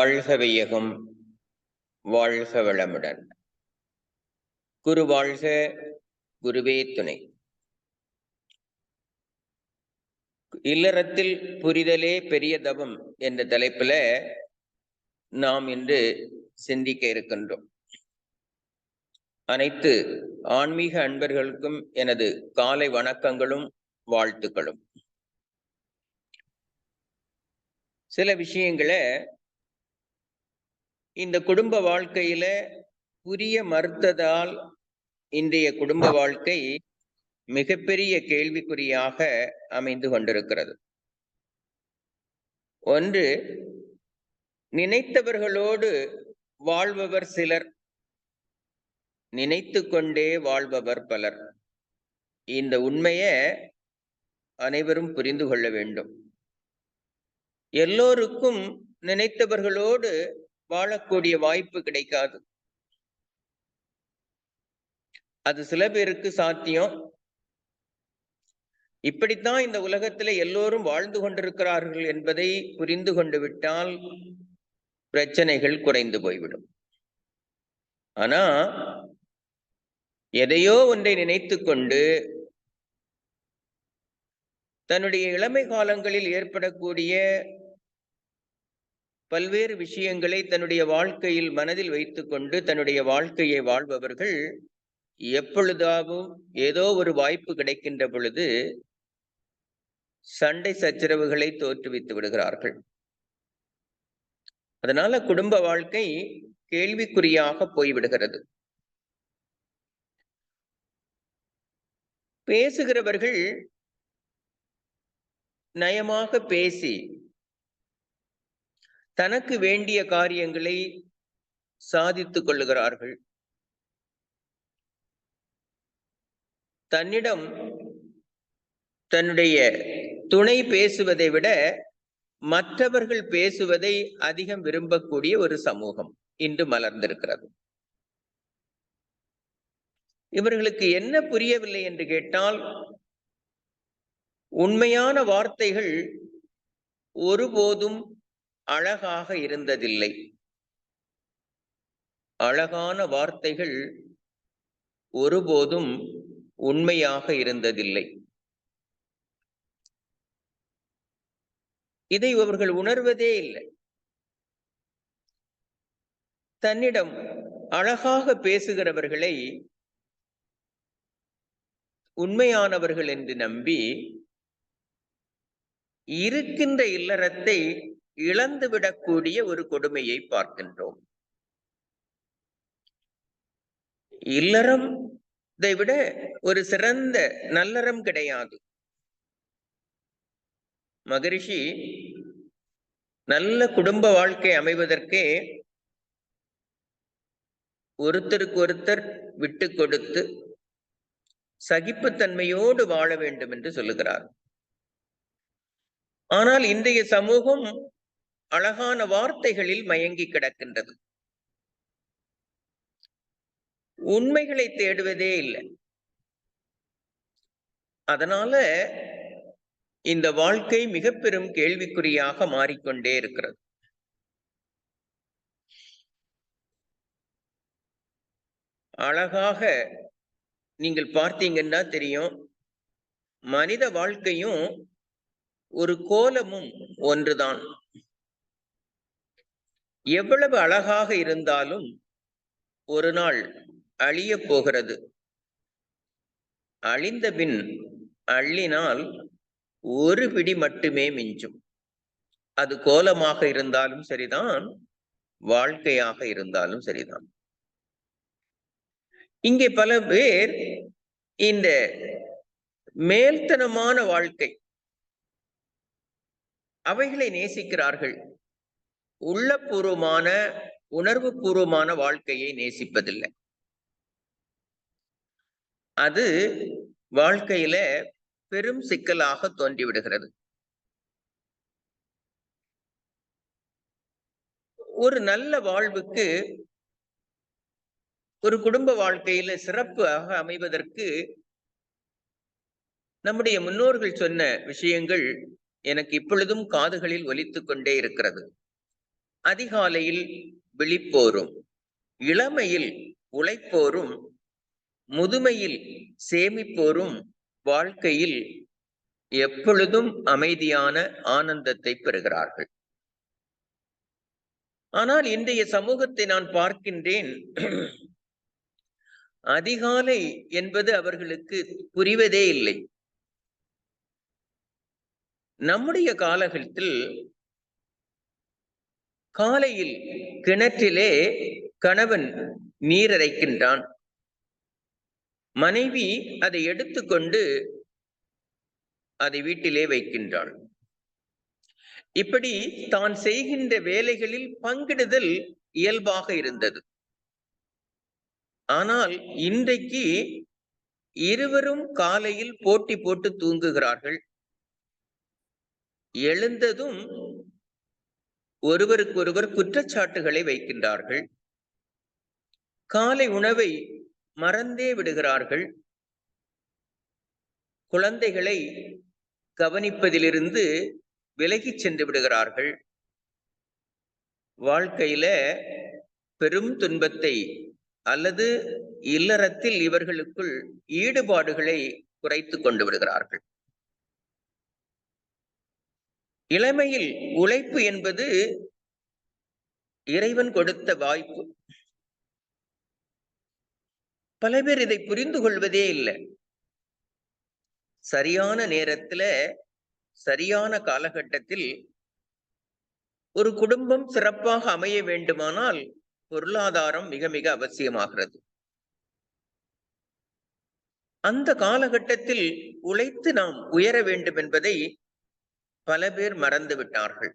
வாழ்க வையகம், வாழ்க வளமுடன். குரு வாழ்க, குருவே துணை. இல்லறத்தில் புரிதலே பெரிய தவம் என்ற தலைப்புல நாம் இன்று சிந்திக்க இருக்கின்றோம். அனைத்து ஆன்மீக அன்பர்களுக்கும் எனது காலை வணக்கங்களும் வாழ்த்துக்களும். சில விஷயங்களை இந்த குடும்ப வாழ்க்கையில புரிய மறுத்ததால் இன்றைய குடும்ப வாழ்க்கை மிகப்பெரிய கேள்விக்குறியாக அமைந்து கொண்டிருக்கிறது. ஒன்று, நினைத்தவர்களோடு வாழ்பவர் சிலர், நினைத்து கொண்டே வாழ்பவர் பலர். இந்த உண்மையை அனைவரும் புரிந்து கொள்ள வேண்டும். எல்லோருக்கும் நினைத்தவர்களோடு வாழக்கூடிய வாய்ப்பு கிடைக்காது. அது சில பேருக்கு சாத்தியம். இப்படித்தான் இந்த உலகத்துல எல்லோரும் வாழ்ந்து கொண்டிருக்கிறார்கள் என்பதை புரிந்து கொண்டு விட்டால் பிரச்சனைகள் குறைந்து போய்விடும். ஆனா எதையோ ஒன்றை நினைத்து கொண்டு தன்னுடைய இளமை காலங்களில் ஏற்படக்கூடிய பல்வேறு விஷயங்களை தன்னுடைய வாழ்க்கையில் மனதில் வைத்துக் கொண்டு தன்னுடைய வாழ்க்கையை வாழ்பவர்கள் எப்பொழுதாவும் ஏதோ ஒரு வாய்ப்பு கிடைக்கின்ற பொழுது சண்டை சச்சரவுகளை தோற்றுவித்து விடுகிறார்கள். அதனால குடும்ப வாழ்க்கை கேள்விக்குறியாக போய்விடுகிறது. பேசுகிறவர்கள் நயமாக பேசி தனக்கு வேண்டிய காரியங்களை சாதித்துக் கொள்ளுகிறார்கள். தன்னிடம் தன்னுடைய துணை பேசுவதை விட மற்றவர்கள் பேசுவதை அதிகம் விரும்பக்கூடிய ஒரு சமூகம் இன்று மலர்ந்திருக்கிறது. இவர்களுக்கு என்ன புரியவில்லை என்று கேட்டால், உண்மையான வார்த்தைகள் ஒருபோதும் அழகாக இருந்ததில்லை. அழகான வார்த்தைகள் ஒருபோதும் உண்மையாக இருந்ததில்லை. இதை அவர்கள் உணர்வதே இல்லை. தன்னிடம் அழகாக பேசுகிறவர்களை உண்மையானவர்கள் என்று நம்பி இருக்கின்ற இல்லறத்தை இழந்துவிடக்கூடிய ஒரு கொடுமையை பார்க்கின்றோம். இல்லறம் இதை விட ஒரு சிறந்த நல்லறம் கிடையாது. மகரிஷி நல்ல குடும்ப வாழ்க்கை அமைவதற்கே ஒருத்தருக்கு ஒருத்தர் விட்டு கொடுத்து சகிப்புத்தன்மையோடு வாழ வேண்டும் என்று சொல்லுகிறார். ஆனால் இன்றைய சமூகம் அழகான வார்த்தைகளில் மயங்கி கிடக்கின்றது. உண்மைகளை தேடுவதே இல்லை. அதனால இந்த வாழ்க்கை மிக பெரும் கேள்விக்குறியாக மாறிக்கொண்டே இருக்கிறது. அழகாக நீங்கள் பார்த்தீங்கன்னா தெரியும், மனித வாழ்க்கையும் ஒரு கோலமும் ஒன்றுதான். எவ்வளவு அழகாக இருந்தாலும் ஒரு நாள் அழிய போகிறது. அழிந்த பின் அள்ளினால் ஒரு பிடி மட்டுமே மிஞ்சும். அது கோலமாக இருந்தாலும் சரிதான், வாழ்க்கையாக இருந்தாலும் சரிதான். இங்கே பல பேர் இந்த மேல்தனமான வாழ்க்கை அவைகளை நேசிக்கிறார்கள். உள்ளபூர்வமான உணர்வு பூர்வமான வாழ்க்கையை நேசிப்பதில்லை. அது வாழ்க்கையில பெரும் சிக்கலாக தோன்றிவிடுகிறது. ஒரு நல்ல வாழ்வுக்கு, ஒரு குடும்ப வாழ்க்கையில சிறப்பாக அமைவதற்கு நம்முடைய முன்னோர்கள் சொன்ன விஷயங்கள் எனக்கு இப்பொழுதும் காதுகளில் ஒலித்துக் கொண்டே இருக்கிறது. அதிகாலையில் விழிப்போரும், இளமையில் உழைப்போரும், முதுமையில் சேமிப்போரும் வாழ்க்கையில் எப்பொழுதும் அமைதியான ஆனந்தத்தை பெறுகிறார்கள். ஆனால் இன்றைய சமூகத்தை நான் பார்க்கின்றேன், அதிகாலை என்பது அவர்களுக்கு புரிவதே இல்லை. நம்முடைய காலகட்டத்தில் காலையில் கிணற்றிலே கணவன் நீர் இறைக்கின்றான், மனைவி அதை எடுத்துக்கொண்டு அதை வீட்டிலே வைக்கின்றாள். இப்படி தான் செய்கின்ற வேலைகளில் பங்கிடுதல் இயல்பாக இருந்தது. ஆனால் இன்றைக்கு இருவரும் காலையில் போட்டி போட்டு தூங்குகிறார்கள். எழுந்ததும் ஒருவருக்கொருவர் குற்றச்சாட்டுகளை வைக்கின்றார்கள். காலை உணவை மறந்தே விடுகிறார்கள். குழந்தைகளை கவனிப்பதிலிருந்து விலகிச் சென்று விடுகிறார்கள். வாழ்க்கையில பெரும் துன்பத்தை அல்லது இல்லறத்தில் இவர்களுக்குள் ஈடுபாடுகளை குறைத்து கொண்டு விடுகிறார்கள். இளமையில் உழைப்பு என்பது இறைவன் கொடுத்த வாய்ப்பு. பல பேர் இதை புரிந்து கொள்வதே இல்லை. சரியான நேரத்துல சரியான காலகட்டத்தில் ஒரு குடும்பம் சிறப்பாக அமைய வேண்டுமானால் பொருளாதாரம் மிக மிக அவசியமாகிறது. அந்த காலகட்டத்தில் உழைத்து நாம் உயர வேண்டும் என்பதை பல பேர் மறந்து விட்டார்கள்.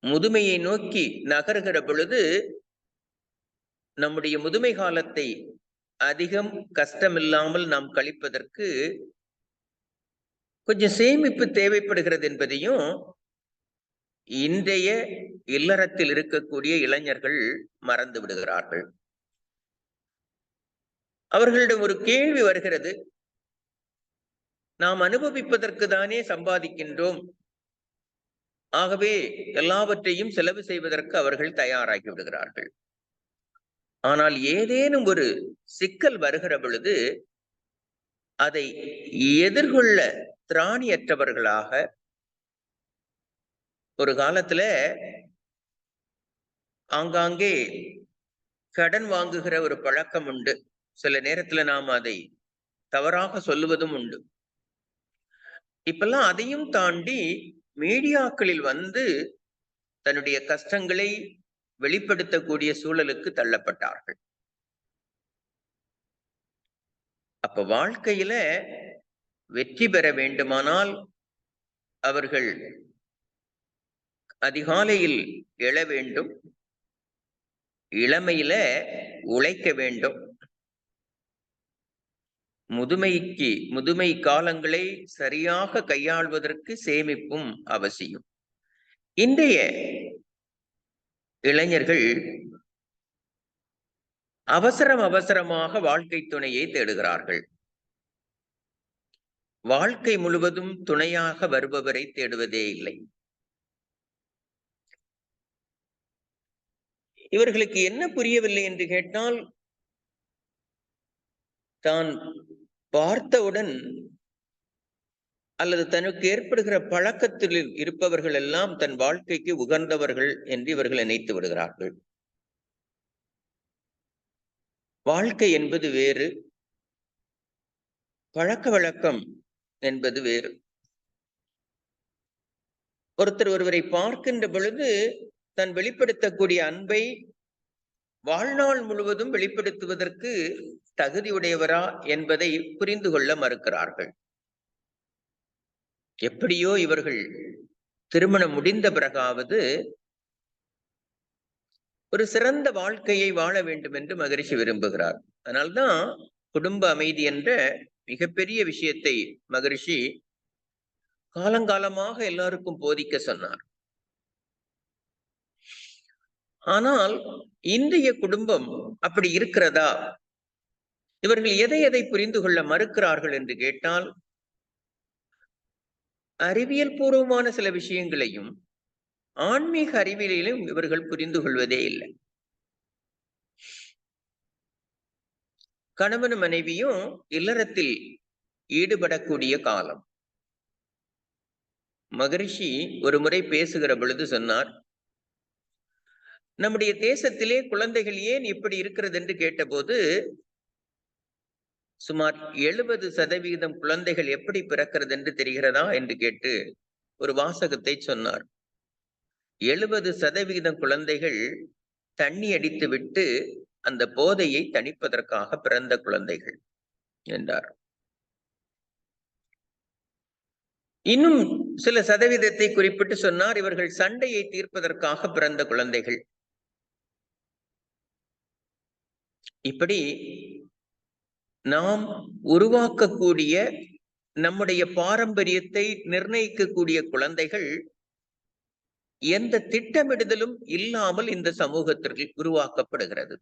முதுமையை நோக்கி நகர்கிற பொழுது நம்முடைய முதுமை காலத்தை அதிகம் கஷ்டமில்லாமல் நாம் கழிப்பதற்கு கொஞ்சம் சேமிப்பு தேவைப்படுகிறது என்பதையும் இன்றைய இல்லறத்தில் இருக்கக்கூடிய இளைஞர்கள் மறந்து விடுகிறார்கள். அவர்களிடம் ஒரு கேள்வி வருகிறது, நாம் அனுபவிப்பதற்கு தானே சம்பாதிக்கின்றோம், ஆகவே எல்லாவற்றையும் செலவு செய்வதற்கு அவர்கள் தயாராகி விடுகிறார்கள். ஆனால் ஏதேனும் ஒரு சிக்கல் வருகிற பொழுது அதை எதிர்கொள்ள திராணியற்றவர்களாக, ஒரு காலத்துல ஆங்காங்கே கடன் வாங்குகிற ஒரு பழக்கம் உண்டு. சில நேரத்துல நாம் அதை தவறாக சொல்லுவதும் உண்டு. இப்பெல்லாம் அதையும் தாண்டி மீடியாக்களில் வந்து தன்னுடைய கஷ்டங்களை வெளிப்படுத்தக்கூடிய சூழலுக்கு தள்ளப்பட்டார்கள். அப்ப வாழ்க்கையில வெற்றி பெற வேண்டுமானால் அவர்கள் அதிகாலையில் எழ வேண்டும், இளமையில உழைக்க வேண்டும், முதுமை காலங்களை சரியாக கையாள்வதற்கு சேமிப்பும் அவசியம். இன்றைய இளைஞர்கள் அவசரமாக வாழ்க்கை துணையை தேடுகிறார்கள். வாழ்க்கை முழுவதும் துணையாக வருபவரை தேடுவதே இல்லை. இவர்களுக்கு என்ன புரியவில்லை என்று கேட்டால், தான் பார்த்தவுடன் அல்லது தனக்கு ஏற்படுகிற பழக்கத்தில் இருப்பவர்கள் எல்லாம் தன் வாழ்க்கைக்கு உகந்தவர்கள் என்று இவர்கள் நினைத்து விடுகிறார்கள். வாழ்க்கை என்பது வேறு, பழக்க வழக்கம் என்பது வேறு. ஒருத்தர் ஒருவரை பார்க்கின்ற பொழுது தன் வெளிப்படுத்தக்கூடிய அன்பை வாழ்நாள் முழுவதும் வெளிப்படுத்துவதற்கு தகுதியுடையவரா என்பதை புரிந்து கொள்ள மறுக்கிறார்கள். எப்படியோ இவர்கள் திருமணம் முடிந்த பிறகாவது ஒரு சிறந்த வாழ்க்கையை வாழ வேண்டும் என்று மகரிஷி விரும்புகிறார். அதனால்தான் குடும்ப அமைதி என்ற மிகப்பெரிய விஷயத்தை மகரிஷி காலங்காலமாக எல்லாருக்கும் போதிக்க சொன்னார். ஆனால் இன்றைய குடும்பம் அப்படி இருக்கிறதா? இவர்கள் எதை புரிந்து கொள்ள மறுக்கிறார்கள் என்று கேட்டால், அறிவியல் பூர்வமான சில விஷயங்களையும் ஆன்மீக அறிவியலிலும் இவர்கள் புரிந்து கொள்வதே இல்லை. கணவன் மனைவியும் இல்லறத்தில் ஈடுபடக்கூடிய காலம். மகரிஷி ஒரு முறை பேசுகிற பொழுது சொன்னார், நம்முடைய தேசத்திலே குழந்தைகள் ஏன் இப்படி இருக்கிறது என்று கேட்டபோது, சுமார் 70% குழந்தைகள் எப்படி பிறக்கிறது என்று தெரிகிறதா என்று கேட்டு ஒரு வாசகத்தை சொன்னார். 70% குழந்தைகள் தண்ணி அடித்து விட்டு அந்த போதையை தணிப்பதற்காக பிறந்த குழந்தைகள் என்றார். இன்னும் சில சதவீதத்தை குறிப்பிட்டு சொன்னார், இவர்கள் சண்டையை தீர்ப்பதற்காக பிறந்த குழந்தைகள். இப்படி நாம் உருவாக்கக்கூடிய நம்முடைய பாரம்பரியத்தை நிர்ணயிக்கக்கூடிய குழந்தைகள் எந்த திட்டமிடுதலும் இல்லாமல் இந்த சமூகத்திற்கு உருவாக்கப்படுகிறது.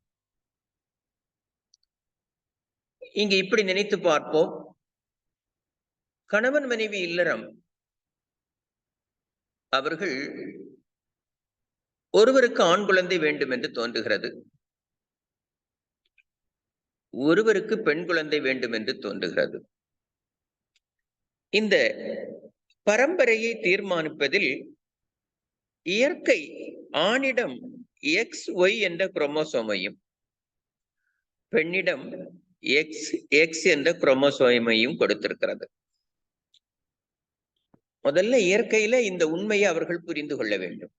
இங்கு இப்படி நினைத்து பார்ப்போம். கணவன் மனைவி இல்லறம், அவர்கள் ஒருவருக்கு ஆண் குழந்தை வேண்டும் என்று தோன்றுகிறது, ஒருவருக்கு பெண் குழந்தை வேண்டும் என்று தோன்றுகிறது. இந்த பரம்பரையை தீர்மானிப்பதில் இயற்கை ஆணிடம் XY என்ற குரோமோசோமையும் பெண்ணிடம் XX என்ற குரோமோசோமையும் கொடுத்திருக்கிறது. முதல்ல இயற்கையில இந்த உண்மையை அவர்கள் புரிந்து கொள்ள வேண்டும்.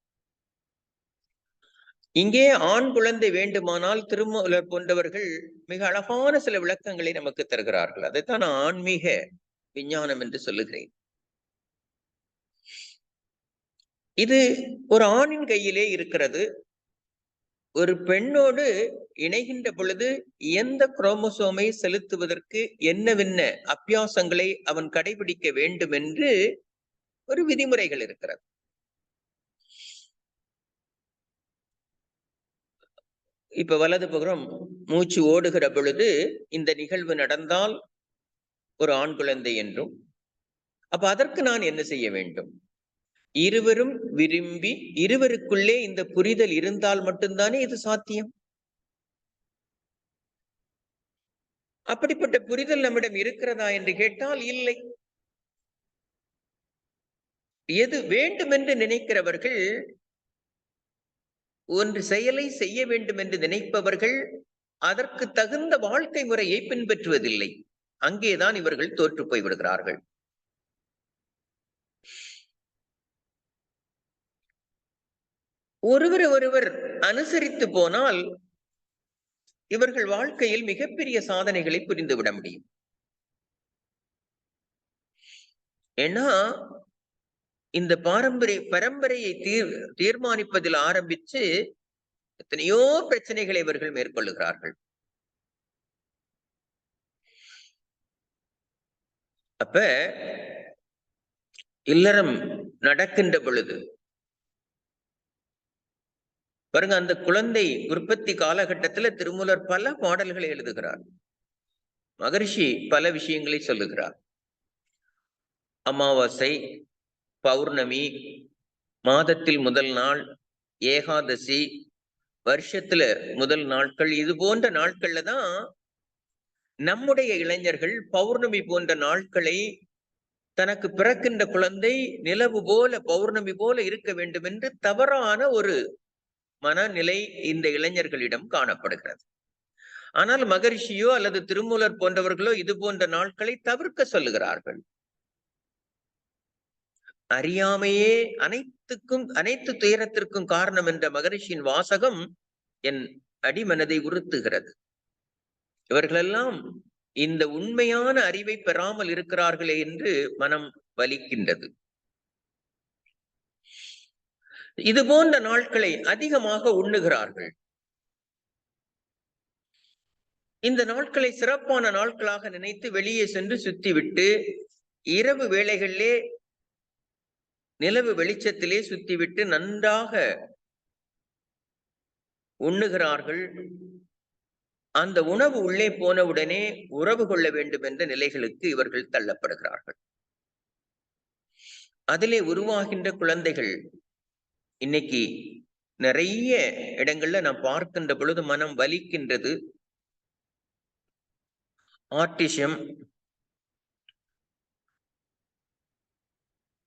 இங்கே ஆண் குழந்தை வேண்டுமானால் திருமூலர் போன்றவர்கள் மிக அழகான சில விளக்கங்களை நமக்கு தருகிறார்கள். அதைத்தான் நான் ஆன்மீக விஞ்ஞானம் என்று சொல்லுகிறேன். இது ஒரு ஆணின் கையிலே இருக்கிறது. ஒரு பெண்ணோடு இணைகின்ற பொழுது எந்த குரோமோசோமை செலுத்துவதற்கு என்னவென்ன அபியாசங்களை அவன் கடைபிடிக்க வேண்டும் என்று ஒரு விதிமுறைகள் இருக்கிறது. இப்ப வலது புறம் மூச்சு ஓடுகிற பொழுது இந்த நிகழ்வு நடந்தால் ஒரு ஆண் குழந்தை என்றும், அப்ப அதற்கு நான் என்ன செய்ய வேண்டும்? இருவரும் விரும்பி இருவருக்குள்ளே இந்த புரிதல் இருந்தால் மட்டும்தானே இது சாத்தியம். அப்படிப்பட்ட புரிதல் நம்மிடம் இருக்கிறதா என்று கேட்டால் இல்லை. எது வேண்டும் என்று நினைக்கிறவர்கள், ஒன்று செயலை செய்ய வேண்டும் என்று நினைப்பவர்கள் அதற்கு தகுந்த வாழ்க்கை முறையை பின்பற்றுவதில்லை. அங்கேதான் இவர்கள் தோற்று போய்விடுகிறார்கள். ஒருவர் அனுசரித்து போனால் இவர்கள் வாழ்க்கையில் மிகப்பெரிய சாதனைகளை புரிந்துவிட முடியும். ஏன்னா இந்த பரம்பரையை தீர்மானிப்பதில் ஆரம்பிச்சு எத்தனையோ பிரச்சனைகளை இவர்கள் மேற்கொள்ளுகிறார்கள். அப்ப இல்லறம் நடக்கின்ற பொழுது பாருங்க, அந்த குழந்தை உற்பத்தி காலகட்டத்துல திருமூலர் பல பாடல்களை எழுதுகிறார். மகரிஷி பல விஷயங்களை சொல்லுகிறார். அமாவாசை, பௌர்ணமி, மாதத்தில் முதல் நாள், ஏகாதசி, வருஷத்துல முதல் நாட்கள், இது போன்ற நாட்கள்ல தான் நம்முடைய இளைஞர்கள் பௌர்ணமி போன்ற நாட்களை தனக்கு பிறக்கின்ற குழந்தை நிலவு போல பௌர்ணமி போல இருக்க வேண்டும் என்று தவறான ஒரு மனநிலை இந்த இளைஞர்களிடம் காணப்படுகிறது. ஆனால் மகரிஷியோ அல்லது திருமூலர் போன்றவர்களோ இது போன்ற நாட்களை தவிர்க்க சொல்லுகிறார்கள். அறியாமையே அனைத்து துயரத்திற்கும் காரணம் என்ற மகரிஷியின் வாசகம் என் அடிமனதை உறுத்துகிறது. இவர்களெல்லாம் இந்த உண்மையான அறிவை பெறாமல் இருக்கிறார்களே என்று மனம் வலிக்கின்றது. இது போன்ற நாட்களை அதிகமாக உண்ணுகிறார்கள். இந்த நாட்களை சிறப்பான நாட்களாக நினைத்து வெளியே சென்று சுத்திவிட்டு இரவு வேளைகளிலே நிலவு வெளிச்சத்திலே சுத்திவிட்டு நன்றாக உண்ணுகிறார்கள். அந்த உணவு உள்ளே போனவுடனே உறவு கொள்ள வேண்டும் என்ற நிலைகளுக்கு இவர்கள் தள்ளப்படுகிறார்கள். அதிலே உருவாகின்ற குழந்தைகள் இன்னைக்கு நிறைய இடங்கள்ல நான் பார்க்கின்ற பொழுது மனம் வலிக்கின்றது. ஆட்டிசம்,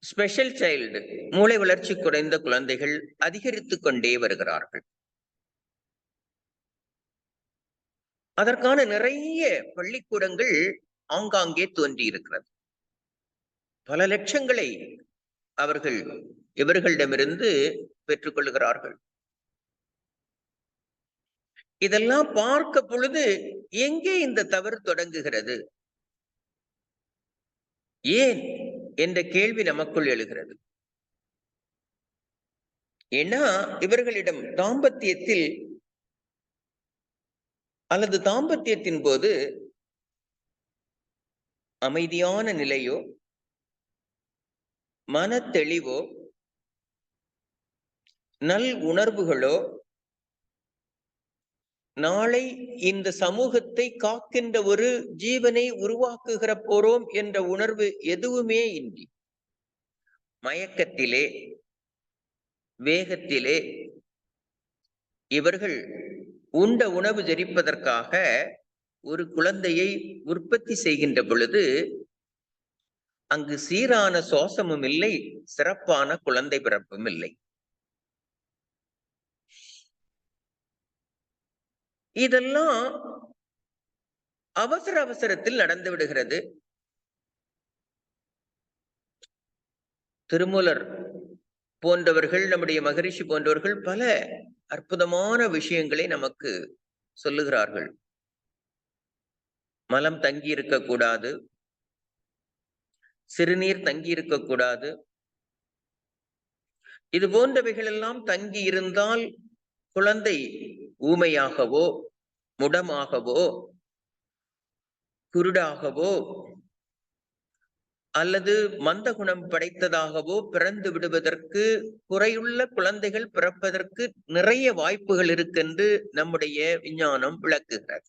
ஸ்பெஷல் சைல்டு, மூளை வளர்ச்சி குறைந்த குழந்தைகள் அதிகரித்துக் கொண்டே வருகிறார்கள். அதற்கான நிறைய பள்ளிக்கூடங்கள் ஆங்காங்கே தோன்றி இருக்கிறது. பல லட்சங்களை அவர்கள் இவர்களிடமிருந்து பெற்றுக் கொள்கிறார்கள். இதெல்லாம் பார்க்க பொழுது எங்கே இந்த தவறு தொடங்குகிறது, ஏன் என்ற கேள்வி நமக்குள் எழுகிறது. ஏன்னா இவர்களிடம் தாம்பத்தியத்தில் அல்லது தாம்பத்தியத்தின் போது அமைதியான நிலையோ மன தெளிவோ நல் உணர்வுகளோ நாளை இந்த சமூகத்தை காக்கின்ற ஒரு ஜீவனை உருவாக்குகிற போறோம் என்ற உணர்வு எதுவுமே இன்றி மயக்கத்திலே வேகத்திலே இவர்கள் உண்ட உணவு ஜெரிப்பதற்காக ஒரு குழந்தையை உற்பத்தி செய்கின்ற பொழுது அங்கு சீரான சுவாசமும் இல்லை, சிறப்பான குழந்தை பிறப்பும் இல்லை. இதெல்லாம் அவசர அவசரத்தில் நடந்து விடுகிறது. திருமூலர் போன்றவர்கள், நம்முடைய மகரிஷி போன்றவர்கள் பல அற்புதமான விஷயங்களை நமக்கு சொல்லுகிறார்கள். மலம் தங்கி இருக்கக்கூடாது, சிறுநீர் தங்கி இருக்கக்கூடாது. இது போன்றவைகள் எல்லாம் தங்கி இருந்தால் குழந்தை ஊமையாகவோ முடமாகவோ குருடாகவோ அல்லது மந்த குணம் படைத்ததாகவோ பிறந்து விடுவதற்கு, குறையுள்ள குழந்தைகள் பிறப்பதற்கு நிறைய வாய்ப்புகள் இருக்கென்று நம்முடைய விஞ்ஞானம் விளக்குகிறது.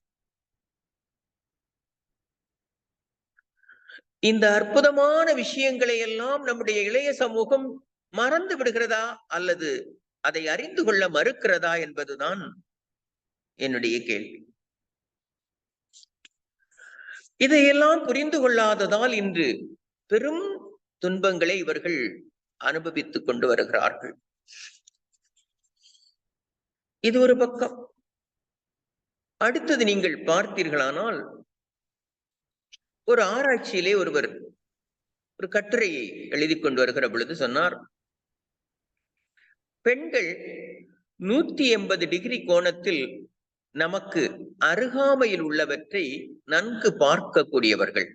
இந்த அற்புதமான விஷயங்களை எல்லாம் நம்முடைய இளைய சமூகம் மறந்து விடுகிறதா அல்லது அதை அறிந்து கொள்ள மறுக்கிறதா என்பதுதான் என்னுடைய கேள்வி. இதையெல்லாம் புரிந்து கொள்ளாததால் இன்று பெரும் துன்பங்களை இவர்கள் அனுபவித்துக் கொண்டு வருகிறார்கள். இது ஒரு பக்கம். அடுத்தது நீங்கள் பார்த்தீர்களானால், ஒரு ஆராய்ச்சியிலே ஒருவர் ஒரு கட்டுரையை எழுதி கொண்டு வருகிற பொழுது சொன்னார், பெண்கள் 180 டிகிரி கோணத்தில் நமக்கு அருகாமையில் உள்ளவற்றை நன்கு பார்க்கக்கூடியவர்கள்.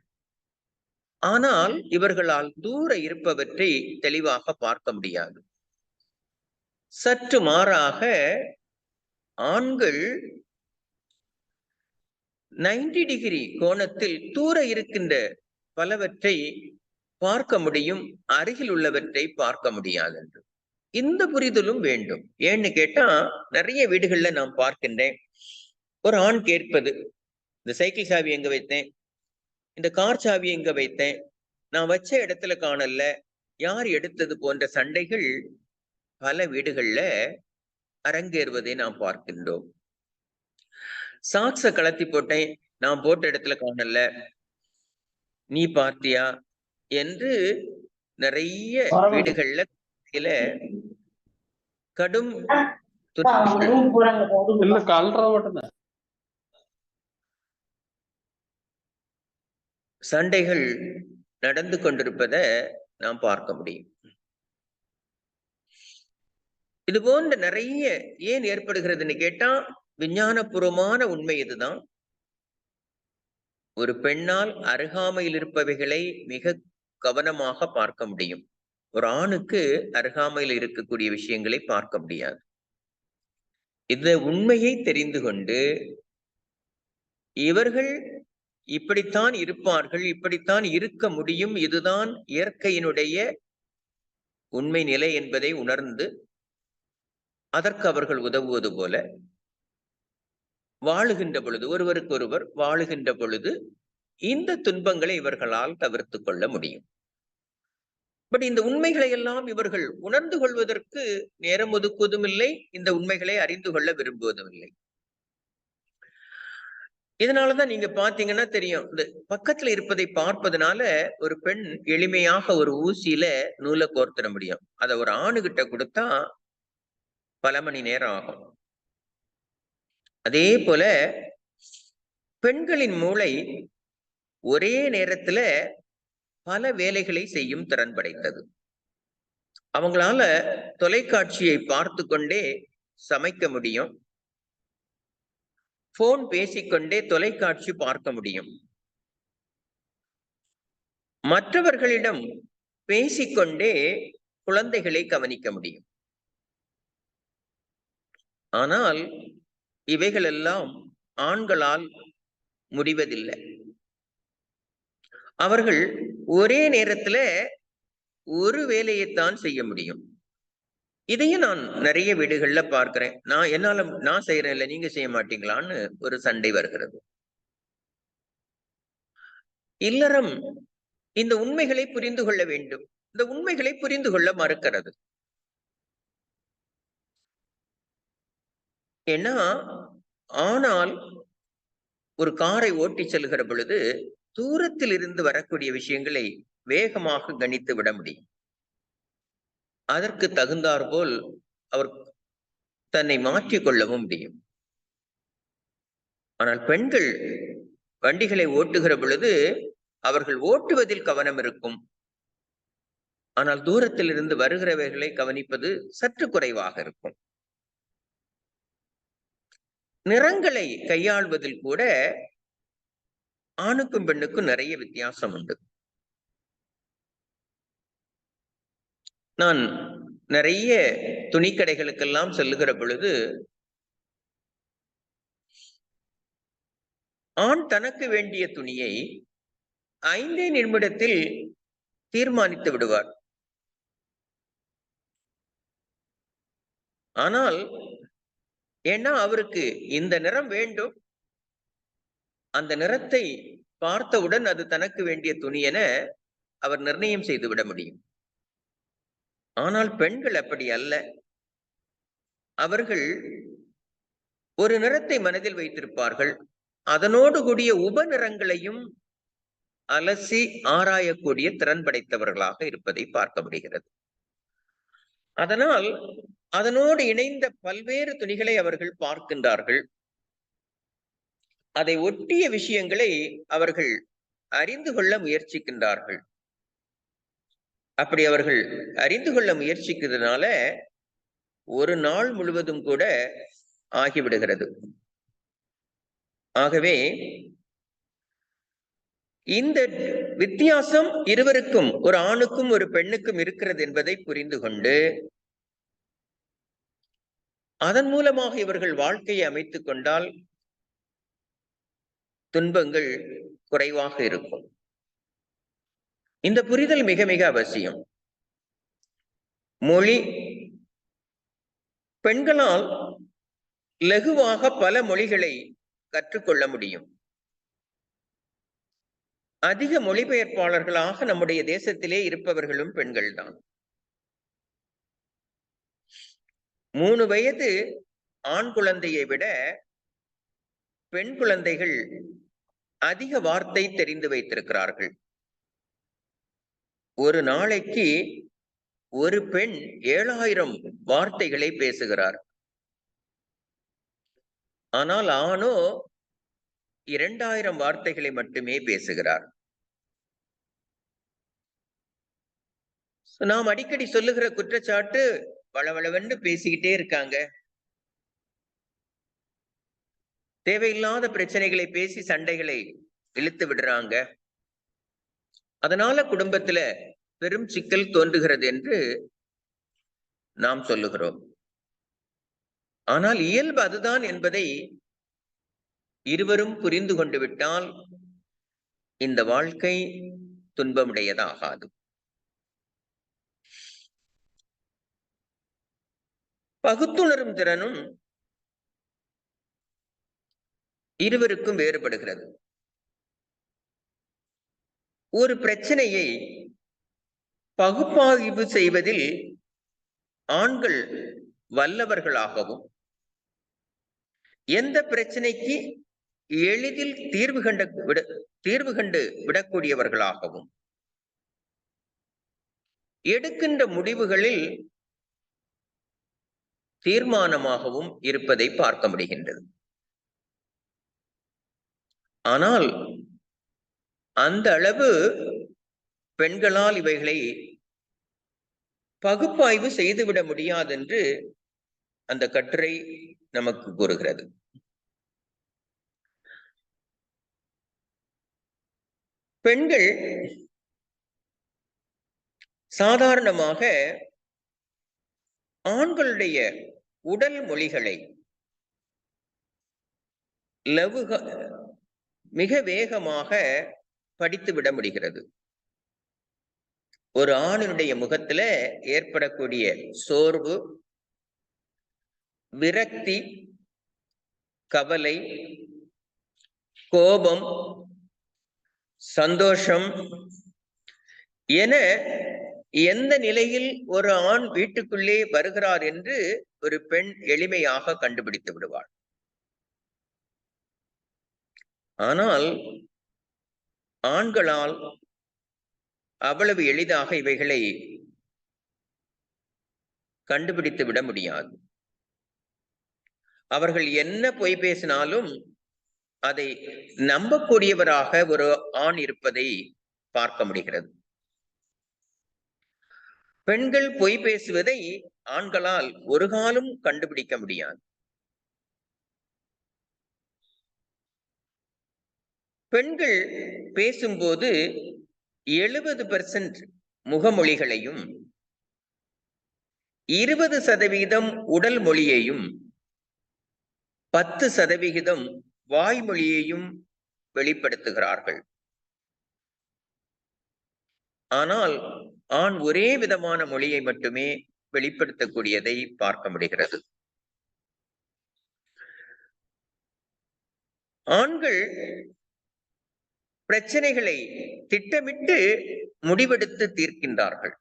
ஆனால் இவர்களால் தூர இருப்பவற்றை தெளிவாக பார்க்க முடியாது. சற்று மாறாக ஆண்கள் 90 டிகிரி கோணத்தில் தூர இருக்கின்ற பலவற்றை பார்க்க முடியும், அருகில் உள்ளவற்றை பார்க்க முடியாது என்று. இந்த புரிதலும் வேண்டும். ஏன்னு கேட்டா, நிறைய வீடுகள்ல நான் பார்க்கின்றேன், ஒரு ஆண் கேட்பது, இந்த சைக்கிள் சாவி எங்க வைத்தேன், இந்த கார் சாவி எங்க வைத்தேன், நான் வச்ச இடத்துல காணல, யார் எடுத்தது போன்ற சண்டைகள் பல வீடுகள்ல அரங்கேறுவதை நாம் பார்க்கின்றோம். சாக்ஸ கலத்தி போட்டேன், நான் போட்ட இடத்துல காணல, நீ பார்த்தியா என்று நிறைய வீடுகள்ல கடும் சண்டைகள் நடந்து கொண்டிருப்பதை நாம் பார்க்க முடியும். இது போன்ற நிறைய ஏன் ஏற்படுகிறதுன்னு கேட்டா, விஞ்ஞானபூர்வமான உண்மை இதுதான். ஒரு பெண்ணால் அருகாமையில் இருப்பவைகளை மிக கவனமாக பார்க்க முடியும். ஒரு ஆணுக்கு அருகாமையில் இருக்கக்கூடிய விஷயங்களை பார்க்க முடியாது. இந்த உண்மையை தெரிந்து கொண்டு இவர்கள் இப்படித்தான் இருப்பார்கள், இப்படித்தான் இருக்க முடியும், இதுதான் இயற்கையினுடைய உண்மை நிலை என்பதை உணர்ந்து அதற்கு அவர்கள் உதவுவது போல வாழுகின்ற பொழுது, ஒருவருக்கு ஒருவர் வாழுகின்ற பொழுது இந்த துன்பங்களை இவர்களால் தவிர்த்து கொள்ள முடியும். பட் இந்த உண்மைகளை எல்லாம் இவர்கள் உணர்ந்து கொள்வதற்கு நேரம் ஒதுக்குவதும் இல்லை, இந்த உண்மைகளை அறிந்து கொள்ள விரும்புவதும் இல்லை. இதனாலதான் நீங்க பாத்தீங்கன்னா தெரியும், இந்த பக்கத்துல இருப்பதை பார்ப்பதனால ஒரு பெண் எளிமையாக ஒரு ஊசியில நூலை கோர்த்திட முடியும். அத ஒரு ஆணுகிட்ட கொடுத்தா பல மணி நேரம் ஆகும். அதே போல பெண்களின் மூளை ஒரே நேரத்துல பல வேலைகளை செய்யும் திறன் படைத்தது. அவங்களால தொலைக்காட்சியை பார்த்து கொண்டே சமைக்க முடியும், போன் பேசிக்கொண்டே தொலைக்காட்சி பார்க்க முடியும், மற்றவர்களிடம் பேசிக்கொண்டே குழந்தைகளை கவனிக்க முடியும். ஆனால் இவைகள் எல்லாம் ஆண்களால் முடிவதில்லை. அவர்கள் ஒரே நேரத்துல ஒரு வேலையைத்தான் செய்ய முடியும். இதையும் நான் நிறைய வீடுகள்ல பார்க்கிறேன். நான் செய்யறேன் இல்ல, நீங்க செய்ய மாட்டீங்களான்னு ஒரு சண்டை வருகிறது. இல்லறம் இந்த உண்மைகளை புரிந்து கொள்ள வேண்டும், இந்த உண்மைகளை புரிந்து கொள்ள மறுக்கிறது. ஏன்னா ஆனால் ஒரு காரை ஓட்டி செல்கிற பொழுது தூரத்தில் இருந்து வரக்கூடிய விஷயங்களை வேகமாக கணித்து விட முடியும். அதற்கு தகுந்தாற்போல் அவர் தன்னை மாற்றிக் கொள்ளவும் முடியும். ஆனால் பெண்கள் வண்டிகளை ஓட்டுகிற பொழுது அவர்கள் ஓட்டுவதில் கவனம் இருக்கும், ஆனால் தூரத்தில் இருந்து வருகிறவர்களை கவனிப்பது சற்று குறைவாக இருக்கும். நிறங்களை கையாள்வதில் கூட ஆணுக்கும் பெண்ணுக்கும் நிறைய வித்தியாசம் உண்டு. நான் நிறைய துணிக்கடைகளுக்கெல்லாம் செல்லுகிற பொழுது ஆண் தனக்கு வேண்டிய துணியை 5 நிமிடத்தில் தீர்மானித்து விடுவார். ஆனால் ஏன்னா அவருக்கு இந்த நிறம் வேண்டும், அந்த நிறத்தை பார்த்தவுடன் அது தனக்கு வேண்டிய துணி என அவர் நிர்ணயம் செய்து விட முடியும். ஆனால் பெண்கள் அப்படி அல்ல. அவர்கள் ஒரு நிறத்தை மனதில் வைத்திருப்பார்கள், அதனோடு கூடிய உப நிறங்களையும் அலசி ஆராயக்கூடிய திறன் படைத்தவர்களாக இருப்பதை பார்க்க முடிகிறது. அதனால் அதனோடு இணைந்த பல்வேறு துணிகளை அவர்கள் பார்க்கின்றார்கள், அதை ஒட்டிய விஷயங்களை அவர்கள் அறிந்து கொள்ள முயற்சிக்கின்றார்கள். அப்படி அவர்கள் அறிந்து கொள்ள முயற்சிக்கிறதுனால ஒரு நாள் முழுவதும் கூட ஆகிவிடுகிறது. ஆகவே இந்த வித்தியாசம் இருவருக்கும், ஒரு ஆணுக்கும் ஒரு பெண்ணுக்கும் இருக்கிறது என்பதை புரிந்து கொண்டு அதன் மூலமாக இவர்கள் வாழ்க்கையை அமைத்துக் கொண்டால் துன்பங்கள் குறைவாக இருக்கும். இந்த புரிதல் மிக மிக அவசியம். மொழி, பெண்களால் லகுவாக பல மொழிகளை கற்றுக்கொள்ள முடியும். அதிக மொழிபெயர்ப்பாளர்களாக நம்முடைய தேசத்திலே இருப்பவர்களும் பெண்கள்தான். 3 வயது ஆண் குழந்தையை விட பெண் குழந்தைகள் அதிக வார்த்தை தெரிந்து வைத்திருக்கிறார்கள். ஒரு நாளைக்கு ஒரு பெண் 7000 வார்த்தைகளை பேசுகிறார். ஆனால் ஆணோ 2000 வார்த்தைகளை மட்டுமே பேசுகிறார். நாம் அடிக்கடி சொல்லுகிற குற்றச்சாட்டு, வளவளவென்று பேசிக்கிட்டே இருக்காங்க, தேவையில்லாத பிரச்சனைகளை பேசி சண்டைகளை இழுத்து விடுறாங்க, அதனால குடும்பத்துல பெரும் சிக்கல் தோன்றுகிறது என்று நாம் சொல்லுகிறோம். ஆனால் இயல்பு அதுதான் என்பதை இருவரும் புரிந்து கொண்டு விட்டால் இந்த வாழ்க்கை துன்பமுடையதாகாது. பகுத்துணரும் திறனும் இருவருக்கும் வேறுபடுகிறது. ஒரு பிரச்சனையை பகுப்பாய்வு செய்வதில் ஆண்கள் வல்லவர்களாகவும், எந்த பிரச்சனைக்கு எளிதில் தீர்வு கண்டு விடக்கூடியவர்களாகவும், எடுக்கின்ற முடிவுகளில் தீர்மானமாகவும் இருப்பதை பார்க்க முடிகின்றது. ஆனால் அந்த அளவு பெண்களால் இவைகளை பகுப்பாய்வு செய்துவிட முடியாது என்று அந்த கட்டுரை நமக்கு கூறுகிறது. பெண்கள் சாதாரணமாக ஆண்களுடைய உடல் மொழிகளை மிக வேகமாக படித்துவிட முடிகிறது. ஒரு ஆணினுடைய முகத்துல ஏற்படக்கூடிய சோர்வு, விரக்தி, கவலை, கோபம், சந்தோஷம் என எந்த நிலையில் ஒரு ஆண் வீட்டுக்குள்ளே வருகிறார் என்று ஒரு பெண் எளிமையாக கண்டுபிடித்து விடுவாள். ஆனால் ஆண்களால் அவ்வளவு எளிதாக இவைகளை கண்டுபிடித்து விட முடியாது. அவர்கள் என்ன பொய் பேசினாலும் அதை நம்பக்கூடியவராக ஒரு ஆண் இருப்பதை பார்க்க முடிகிறது. பெண்கள் பொய் பேசுவதை ஆண்களால் ஒரு காலம் கண்டுபிடிக்க முடியாது. பெண்கள் பேசும்போது 70% முகமொழிகளையும் 20% உடல் மொழியையும் 10% வாய்மொழியையும் வெளிப்படுத்துகிறார்கள். ஆனால் ஆண் ஒரே விதமான மொழியை மட்டுமே வெளிப்படுத்தக்கூடியதை பார்க்க முடிகிறது. ஆண்கள் பிரச்சனைகளை திட்டமிட்டு முடிவெடுத்து தீர்க்கின்றார்கள்.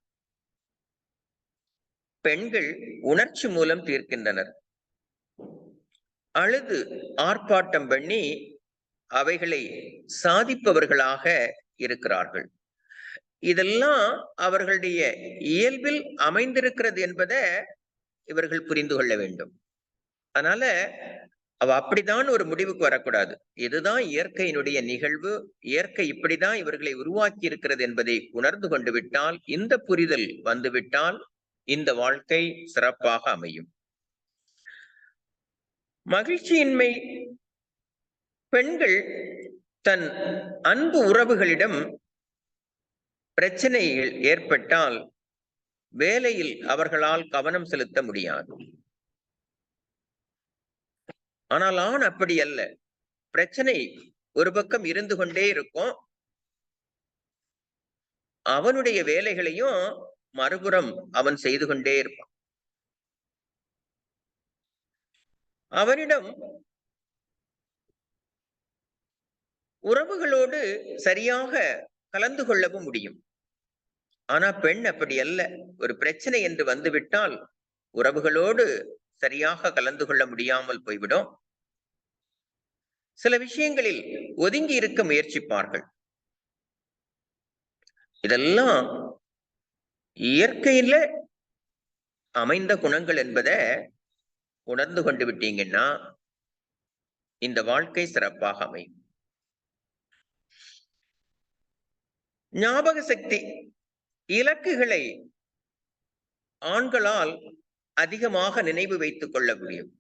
பெண்கள் உணர்ச்சி மூலம் தீர்க்கின்றனர். அழுது ஆர்ப்பாட்டம் பண்ணி அவைகளை சாதிப்பவர்களாக இருக்கிறார்கள். இதெல்லாம் அவர்களுடைய இயல்பில் அமைந்திருக்கிறது என்பதை இவர்கள் புரிந்து கொள்ள வேண்டும். அதனால அவ அப்படிதான் ஒரு முடிவுக்கு வரக்கூடாது. இதுதான் இயற்கையினுடைய நிகழ்வு, இயற்கை இப்படிதான் இவர்களை உருவாக்கி இருக்கிறது என்பதை உணர்ந்து கொண்டு விட்டால், இந்த புரிதல் வந்துவிட்டால் இந்த வாழ்க்கை சிறப்பாக அமையும். மகிழ்ச்சியின்மை பெண்கள் தன் அன்பு உறவுகளிடம் பிரச்சனைகள் ஏற்பட்டால் வேலையில் அவர்களால் கவனம் செலுத்த முடியாது. ஆனால் ஆண் அப்படி அல்ல. பிரச்சனை ஒரு பக்கம் இருந்து கொண்டே இருக்கும், அவனுடைய வேலைகளையும் மறுபுறம் அவன் செய்து கொண்டே இருப்பான். அவனிடம் உறவுகளோடு சரியாக கலந்து கொள்ளவும் முடியும். ஆனா பெண் அப்படி அல்ல. ஒரு பிரச்சனை என்று வந்துவிட்டால் உறவுகளோடு சரியாக கலந்து கொள்ள முடியாமல் போய்விடும். சில விஷயங்களில் ஒதுங்கி இருக்க முயற்சிப்பார்கள். இதெல்லாம் இயற்கையில அமைந்த குணங்கள் என்பதை உணர்ந்து கொண்டு விட்டீங்கன்னா இந்த வாழ்க்கை சிறப்பாக அமையும். ஞாபக சக்தி, இலக்குகளை ஆண்களால் அதிகமாக நினைவு வைத்துக் கொள்ள முடியும்.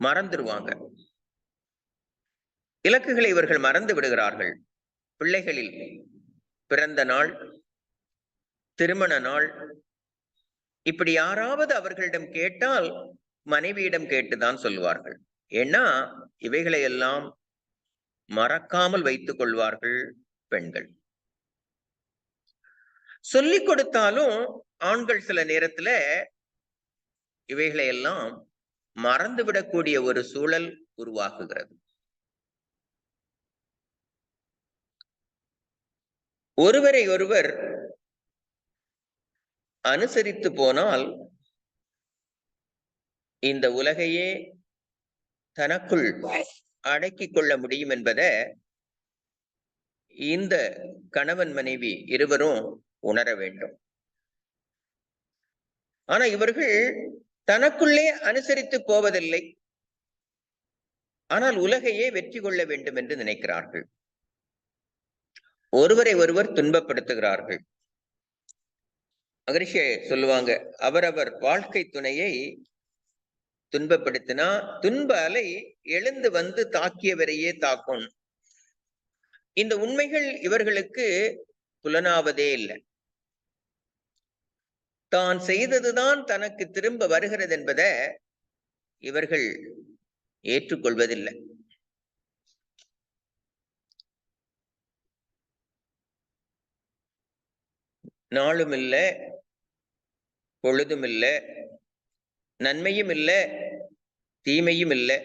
மறந்துடுவாங்க. இலக்குகளை இவர்கள் மறந்து விடுகிறார்கள். பிள்ளைகளில் பிறந்த நாள், திருமண நாள், இப்படி யாராவது அவர்களிடம் கேட்டால் மனைவியிடம் கேட்டுதான் சொல்வார்கள். ஏன்னா இவைகளை எல்லாம் மறக்காமல் வைத்துக் கொள்வார்கள் பெண்கள். சொல்லிக் கொடுத்தாலும் ஆண்கள் சில நேரத்துல இவைகளை எல்லாம் மறந்துவிடக்கூடிய ஒரு சூழல் உருவாக்குகிறது. ஒருவரை ஒருவர் அனுசரித்து போனால் இந்த உலகையே தனக்குள் அடக்கிக் கொள்ள முடியும் என்பதை இந்த கணவன் மனைவி இருவரும் உணர வேண்டும். ஆனா இவர்கள் தனக்குள்ளே அனுசரித்து போவதில்லை. ஆனால் உலகையே வெற்றி கொள்ள வேண்டும் என்று நினைக்கிறார்கள். ஒருவரை ஒருவர் துன்பப்படுத்துகிறார்கள். மகரிஷி சொல்லுவாங்க, அவரவர் வாழ்க்கை துணையை துன்பப்படுத்தினா துன்ப அலை எழுந்து வந்து தாக்கியவரையே தாக்கும். இந்த உண்மைகள் இவர்களுக்கு புலனாவதே இல்லை. தான் செய்ததுதான் தனக்கு திரும்ப வருகிறது என்பதை இவர்கள் ஏற்றுக்கொள்வதில்லை. நாளும் இல்லை, பொழுதும் இல்லை, நன்மையும் இல்லை, தீமையும் இல்லை,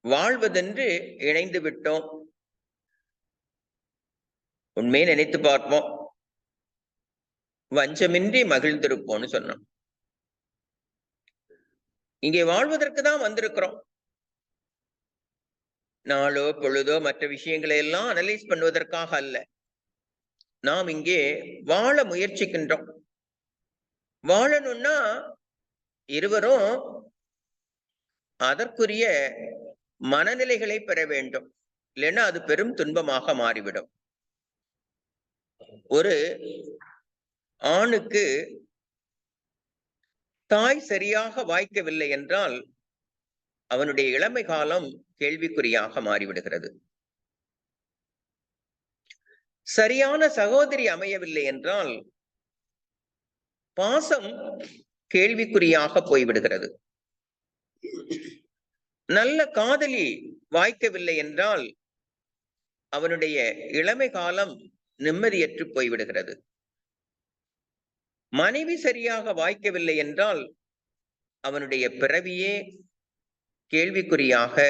வாழ்வதென்று இணைந்து விட்டோம். உண்மையை நினைத்து பார்ப்போம், வஞ்சமின்றி மகிழ்ந்திருப்போம்னு சொன்னோம். இங்கே வாழ்வதற்கு தான் வந்திருக்கிறோம். நாளோ பொழுதோ மற்ற விஷயங்களை எல்லாம் அனலைஸ் பண்ணுவதற்காக அல்ல. நாம் இங்கே வாழ முயற்சிக்கின்றோம். வாழணும்னா இருவரும் அதற்குரிய மனநிலைகளை பெற வேண்டும். இல்லைன்னா அது பெரும் துன்பமாக மாறிவிடும். ஒரு ஆணுக்கு தாய் சரியாக வாய்க்கவில்லை என்றால் அவனுடைய இளமை காலம் கேள்விக்குறியாக மாறிவிடுகிறது. சரியான சகோதரி அமையவில்லை என்றால் பாசம் கேள்விக்குறியாக போய்விடுகிறது. நல்ல காதலி வாய்க்கவில்லை என்றால் அவனுடைய இளமை காலம் நிம்மதியற்று போய்விடுகிறது. மனைவி சரியாக வாய்க்கவில்லை என்றால் அவனுடைய பிறவியே கேள்விக்குறியாக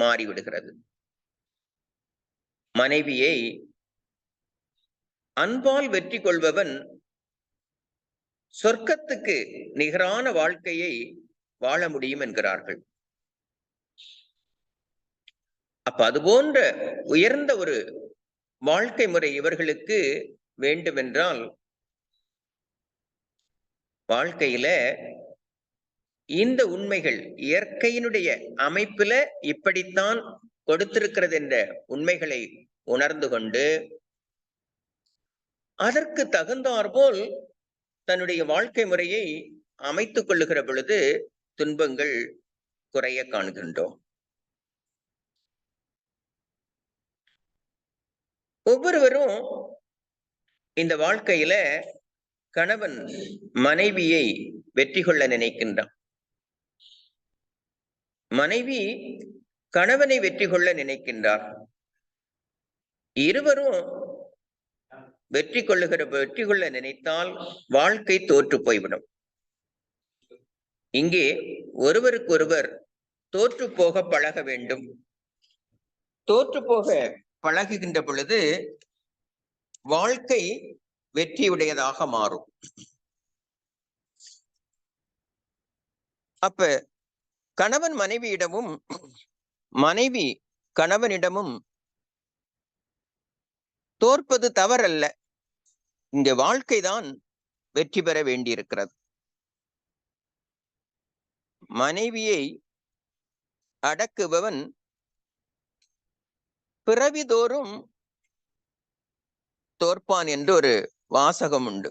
மாறிவிடுகிறது. மனைவியை அன்பால் வெற்றி கொள்பவன் சொர்க்கத்துக்கு நிகரான வாழ்க்கையை வாழ முடியும் என்கிறார்கள். அப்ப அது போன்ற உயர்ந்த ஒரு வாழ்க்கை முறை இவர்களுக்கு வேண்டுமென்றால் வாழ்க்கையில இந்த உண்மைகள் இயற்கையினுடைய அமைப்புல இப்படித்தான் கொடுத்திருக்கிறது என்ற உண்மைகளை உணர்ந்து கொண்டு அதற்கு தகுந்தாற்போல் தன்னுடைய வாழ்க்கை முறையை அமைத்துக் கொள்ளுகிற பொழுது துன்பங்கள் குறைய காண்கின்றோம். ஒவ்வொருவரும் இந்த வாழ்க்கையில கணவன் மனைவியை வெற்றி கொள்ள நினைக்கின்றான். மனைவி கணவனை வெற்றி கொள்ள நினைக்கின்றார். இருவரும் வெற்றி கொள்ள நினைத்தால் வாழ்க்கை தோற்று போய்விடும். இங்கே ஒருவருக்கொருவர் தோற்று போக பழக வேண்டும். தோற்று போக பழகுகின்ற பொழுது வாழ்க்கை வெற்றியுடையதாக மாறும். அப்ப கணவன் மனைவியிடமும் மனைவி கணவனிடமும் தோற்பது தவறல்ல. இந்த வாழ்க்கைதான் வெற்றி பெற வேண்டியிருக்கிறது. மனைவியை அடக்குபவன் பிறவிதோறும் தோற்பான் என்று ஒரு வாசகம் உண்டு.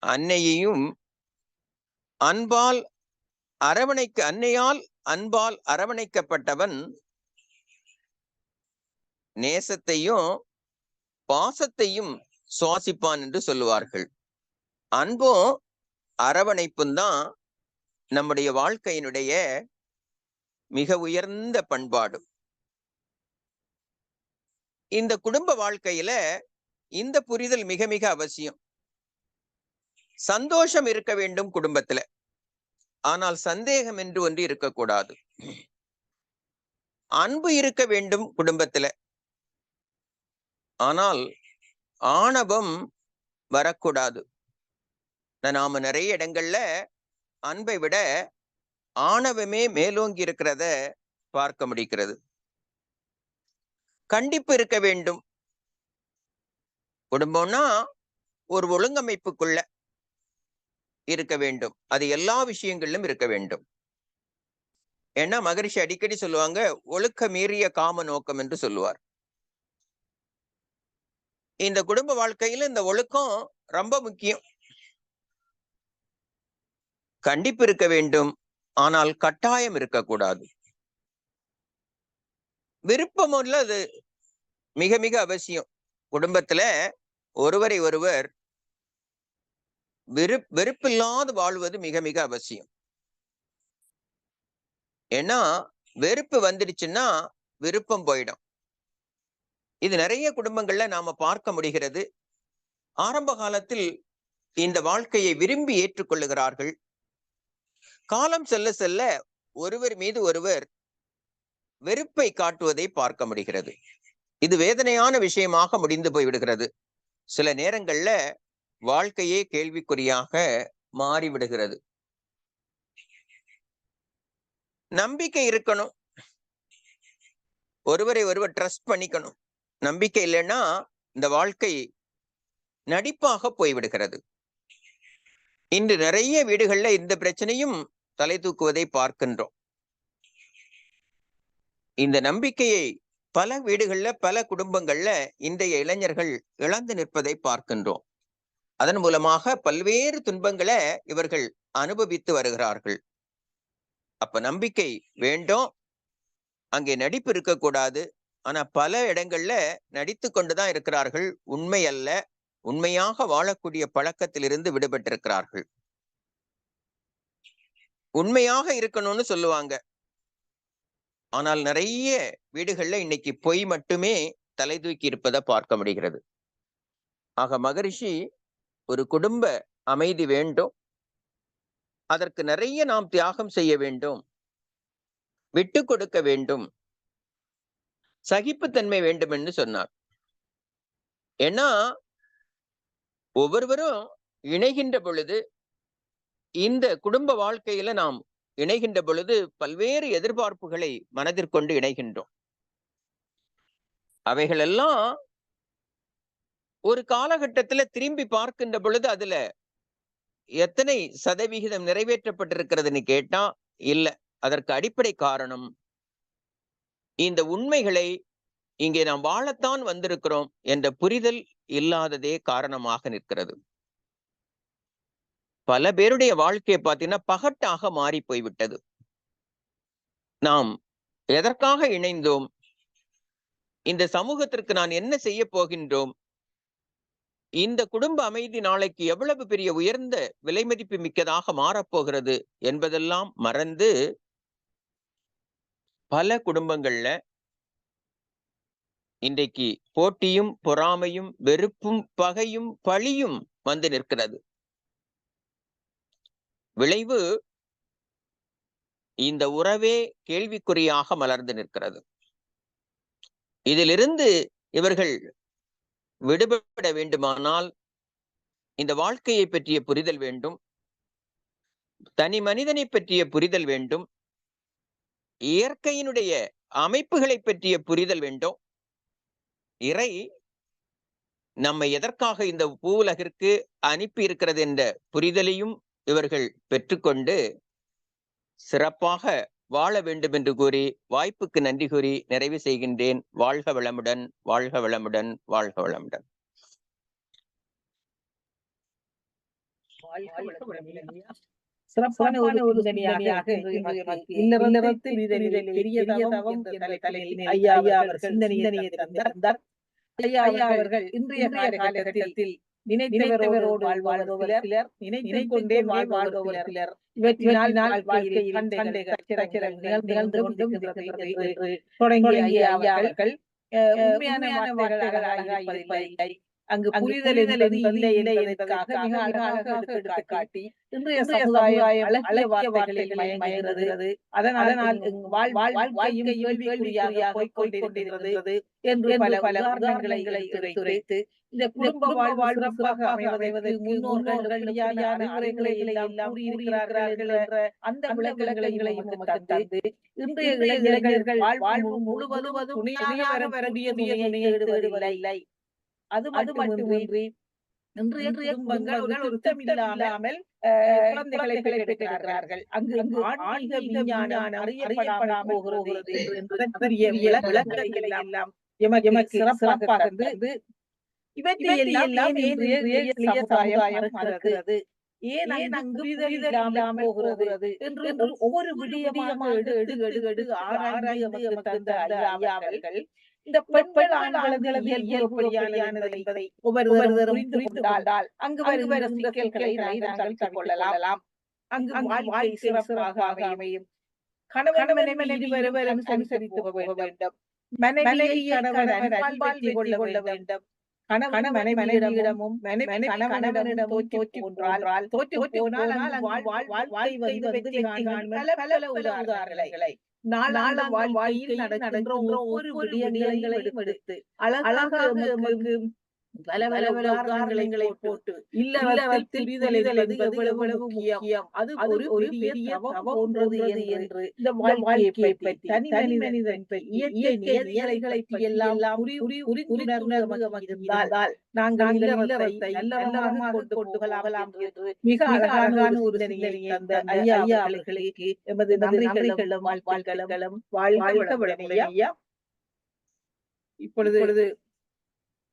அன்னையையும் அன்னையால் அன்பால் அரவணைக்கப்பட்டவன் நேசத்தையும் பாசத்தையும் சுவாசிப்பான் என்று சொல்லுவார்கள். அன்பும் அரவணைப்பும் தான் நம்முடைய வாழ்க்கையினுடைய மிக உயர்ந்த பண்பாடு. இந்த குடும்ப வாழ்க்கையில இந்த புரிதல் மிக மிக அவசியம். சந்தோஷம் இருக்க வேண்டும் குடும்பத்துல, ஆனால் சந்தேகம் என்று ஒன்று இருக்கக்கூடாது. அன்பு இருக்க வேண்டும் குடும்பத்துல, ஆனால் ஆணவம் வரக்கூடாது. நாம நிறைய இடங்கள்ல அன்பை விட ஆணவமே மேலோங்கி இருக்கிறத பார்க்க முடிகிறது. கண்டிப்பு இருக்க வேண்டும். குடும்பம்னா ஒரு ஒழுங்கமைப்புக்குள்ள இருக்க வேண்டும். அது எல்லா விஷயங்களிலும் இருக்க வேண்டும். ஏன்னா மகரிஷி அடிக்கடி சொல்லுவாங்க, ஒழுக்க மீறிய காம நோக்கம் என்று சொல்லுவார். இந்த குடும்ப வாழ்க்கையில இந்த ஒழுக்கம் ரொம்ப முக்கியம். கண்டிப்பு இருக்க வேண்டும், ஆனால் கட்டாயம் இருக்கக்கூடாது. விருப்பம் அது மிக மிக அவசியம். குடும்பத்துல ஒருவரை ஒருவர் வெறுப்பில்லாது வாழ்வது மிக மிக அவசியம். ஏன்னா வெறுப்பு வந்துடுச்சுன்னா விருப்பம் போயிடும். இது நிறைய குடும்பங்கள்ல நாம பார்க்க முடிகிறது. ஆரம்ப காலத்தில் இந்த வாழ்க்கையை விரும்பி ஏற்றுக்கொள்ளுகிறார்கள். காலம் செல்ல செல்ல ஒருவர் மீது ஒருவர் வெறுப்பை காட்டுவதை பார்க்க முடிகிறது. இது வேதனையான விஷயமாக முடிந்து போய்விடுகிறது. சில நேரங்கள்ல வாழ்க்கையே கேள்விக்குறியாக மாறிவிடுகிறது. நம்பிக்கை இருக்கணும். ஒருவரை ஒருவர் ட்ரஸ்ட் பண்ணிக்கணும். நம்பிக்கை இல்லைன்னா இந்த வாழ்க்கை நடிப்பாக போய்விடுகிறது. இன்று நிறைய வீடுகள்ல இந்த பிரச்சனையும் தலை தூக்குவதை பார்க்கின்றோம். இந்த நம்பிக்கையை பல வீடுகள்ல பல குடும்பங்கள்ல இன்றைய இளைஞர்கள் இழந்து நிற்பதை பார்க்கின்றோம். அதன் மூலமாக பல்வேறு துன்பங்களை இவர்கள் அனுபவித்து வருகிறார்கள். அப்ப நம்பிக்கை வேண்டும், அங்கே நடிப்பு இருக்கக்கூடாது. ஆனா பல இடங்கள்ல நடித்து கொண்டுதான் இருக்கிறார்கள். உண்மை அல்ல, உண்மையாக வாழக்கூடிய பழக்கத்திலிருந்து விடுபட்டிருக்கிறார்கள். உண்மையாக இருக்கணும்னு சொல்லுவாங்க. ஆனால் நிறைய வீடுகள்ல இன்னைக்கு பொய் மட்டுமே தலை தூக்கி இருப்பதை பார்க்க முடிகிறது. ஆக மகரிஷி ஒரு குடும்ப அமைதி வேண்டும், அதற்கு நிறைய நாம் தியாகம் செய்ய வேண்டும், விட்டு கொடுக்க வேண்டும், சகிப்புத்தன்மை வேண்டும் என்று சொன்னார். ஏன்னா ஒவ்வொருவரும் இணைகின்ற பொழுது, இந்த குடும்ப வாழ்க்கையில நாம் இணைகின்ற பொழுது பல்வேறு எதிர்பார்ப்புகளை மனதிற்கொண்டு இணைகின்றோம். அவைகளெல்லாம் ஒரு காலகட்டத்துல திரும்பி பார்க்கின்ற பொழுது அதுல எத்தனை சதவிகிதம் நிறைவேற்றப்பட்டிருக்கிறதுன்னு கேட்டா இல்ல. அதற்கு அடிப்படை காரணம், இந்த உண்மைகளை இங்கே நாம் வாழத்தான் வந்திருக்கிறோம் என்ற புரிதல் இல்லாததே காரணமாக நிற்கிறது. பல பேருடைய வாழ்க்கையை பார்த்தீங்கன்னா பகட்டாக மாறி போய்விட்டது. நாம் எதற்காக இணைந்தோம், இந்த சமூகத்திற்கு நான் என்ன செய்ய போகின்றோம், இந்த குடும்ப அமைதி நாளைக்கு எவ்வளவு பெரிய உயர்ந்த விலை மதிப்பு மிக்கதாக மாறப்போகிறது என்பதெல்லாம் மறந்து பல குடும்பங்கள்ல இன்றைக்கு போட்டியும் பொறாமையும் வெறுப்பும் பகையும் பழியும் வந்து நிற்கிறது. விளைவு இந்த உறவே கேள்விக்குறியாக மலர்ந்து நிற்கிறது. இதிலிருந்து இவர்கள் விடுபட வேண்டுமானால் இந்த வாழ்க்கையை பற்றிய புரிதல் வேண்டும், தனி மனிதனை பற்றிய புரிதல் வேண்டும், இயற்கையினுடைய அமைப்புகளை பற்றிய புரிதல் வேண்டும். இறை நம்மை எதற்காக இந்த பூவுலகிற்கு அனுப்பி இருக்கிறது என்ற புரிதலையும் இவர்கள் பெற்றுக்கொண்டு சிறப்பாக வாழ வேண்டும் என்று கூறி வாய்ப்புக்கு நன்றி கூறி நிறைவு செய்கின்றேன். வாழ்க வளமுடன், வாழ்க வளமுடன், வாழ்க வளமுடன். சிறப்பான ஒரு சிந்தனையாக இல்லறத்து விடுதலை பெரிய தவம் என்ற தலைப்பில் ஐயா அவர் சிந்தனையை தந்தார். ஐயா அவர்கள் இன்றைய காலகட்டத்தில் நினைத்தவரோடு வாழ்பவர் சிலர், நினைத்துக் கொண்டே வாழ்பவர் சிலர். இவற்றினால் வாழ்க்கையில் சண்டைகள் நிகழ்ந்து கொண்டிருக்கிறது தொடங்கிய ஐயா அவர்கள் உண்மையான வார்த்தைகள் அழகாக இருப்பதில்லை, அங்கு புரிதல் என்பது இல்லை என்பதற்காக மிக அழகாக எடுத்துக்காட்டி இன்றைய சமுதாயம் அழகிய வார்த்தைகளில் மயங்குகிறது. அதனால் வாழ்க்கையும் கேள்விக்குறியாக போய்கொண்டிருக்கிறது என்று பல உதாரணங்களை எடுத்துரைத்து இந்த குடும்ப வாழ்வு சிறப்பாக அமைவதற்கு முன்னோர்கள் எப்படியான அறிவுரைகளை எல்லாம் கூறியிருக்கிறார்கள் என்ற அந்த விளக்கங்களையும் நமக்கு தந்து இன்றைய இளைஞர்கள் வாழ்வு முழுவதும் துணையாக வரக்கூடிய துணையை தேடுவதில்லை. அது மட்டுமின்றி இன்றைய குடும்பங்கள் ஒரு திட்டமில்லாமல் குழந்தைகளை பெற்றெடுக்கிறார்கள். அங்கு ஆன்மீக விஞ்ஞானம் அறியப்படாமல் போகிறது என்பதற்குரிய விளக்கங்களை எல்லாம் எமக்கு சிறப்பாக தந்து இவற்றையெல்லாம் இன்றைய சமுதாயம் மறக்கிறது. ஏன் அங்கு புரிதல் இல்லாமல் போகிறது என்று ஒவ்வொரு விடயமாக எடுத்து ஆராய்ந்து எமக்கு தந்த ஐயா அவர்கள் இந்த பெண்கள் ஆண்களது இயல்பு எப்படியானது என்பதை ஒவ்வொருவரும் புரிந்து கொண்டால் அங்கு வருகிற சிக்கல்களை நாங்கள் தவிர்த்துக் அங்கு வாழ்க்கை சிறப்பாக அமையும். கணவன் மனைவி இருவரும் அனுசரித்து போக வேண்டும். மனைவியை கணவன் அன்பால் வெற்றி கொள்ள வேண்டும். கணவன் மனைவியிடமும் மனைவி கணவனிடம் தோற்று போனால் வாழ்க்கை வெற்றி காண்பது பல உதாரணங்களை நாளாக வாழ்க்கையில் நடக்கின்ற ஒவ்வொரு விடயங்களையும் எடுத்து அழகாக பல உதாரணங்களை போட்டு இல்லறத்தில் புரிதல் என்பது எவ்வளவு முக்கியம், அது ஒரு பெரிய தவம் போன்றது என்று இந்த வாழ்க்கையை பற்றி தனி மனிதன் பற்றி இயற்கை நியதிகளை பற்றி எல்லாம் இருந்தால் நாங்கள் இல்லறத்தை நல்லறமாக கொண்டு போகலாம் என்று மிக அழகான ஒரு சிந்தனையை தந்த ஐயா அவர்களுக்கு எமது நன்றிகளும் வாழ்த்துக்களும். வாழ்க வளமுடன் ஐயா. இப்பொழுது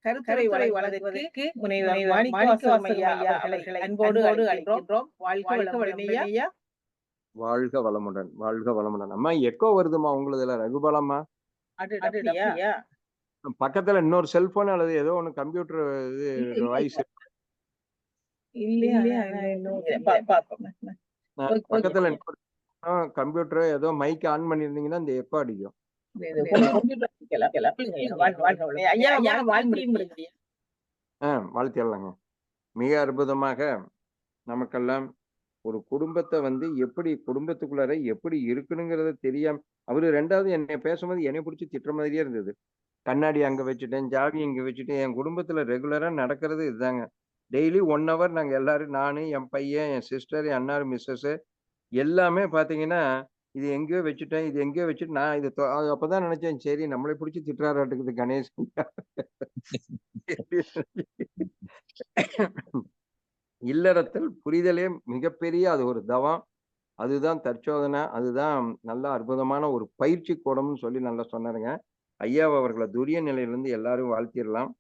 கருத்துரை வழங்குவதற்கு முனைவர் மாணிக்கவாசகம் ஐயா அவர்களை அன்போடு அழைக்கின்றோம். வாழ்க வளமுடன் ஐயா. வாழ்க வளமுடன், வாழ்க வளமுடன். அம்மா எக்கோ வருதுமா உங்களுதுல ரகுபாலம்மா? பக்கத்துல இன்னொரு செல்போன் அல்லது ஏதோ ஒண்ணு கம்ப்யூட்டர் இது வாய்ஸ் பக்கத்துல கம்ப்யூட்டர் ஏதோ மைக் ஆன் பண்ணிருந்தீங்கன்னா இந்த எக்கோ அடிக்கும். வாழ்த்திடலாங்க. மிக அற்புதமாக நமக்கெல்லாம் ஒரு குடும்பத்தை எப்படி குடும்பத்துக்குள்ளார எப்படி இருக்கணுங்கிறத தெரியாம அவரு ரெண்டாவது என்னை பேசும்போது என்னை பிடிச்சி திட்டுற மாதிரியே இருந்தது. கண்ணாடி அங்க வச்சுட்டேன், ஜாவி இங்க வச்சுட்டேன். என் குடும்பத்துல ரெகுலரா நடக்கிறது இதுதாங்க. டெய்லி 1 hour நாங்க எல்லாரும், நானு, என் பையன், என் சிஸ்டர், என் அண்ணாரு, மிஸ்ஸஸ் எல்லாமே பாத்தீங்கன்னா இது எங்கேயோ வச்சுட்டேன், இது எங்கேயோ வச்சுட்டு நான் இது அப்பதான் நினைச்சேன், சரி நம்மளை பிடிச்சி திட்டுறாராட்டுக்குது கணேஷ். இல்லறத்தில் புரிதலே மிகப்பெரிய அது ஒரு தவம். அதுதான் தற்சோதனை. அதுதான் நல்ல அற்புதமான ஒரு பயிற்சி கூடம்னு சொல்லி நல்லா சொன்னாருங்க ஐயா அவர்களை. துரிய நிலையிலிருந்து எல்லாரும் வாழ்த்திடலாம்.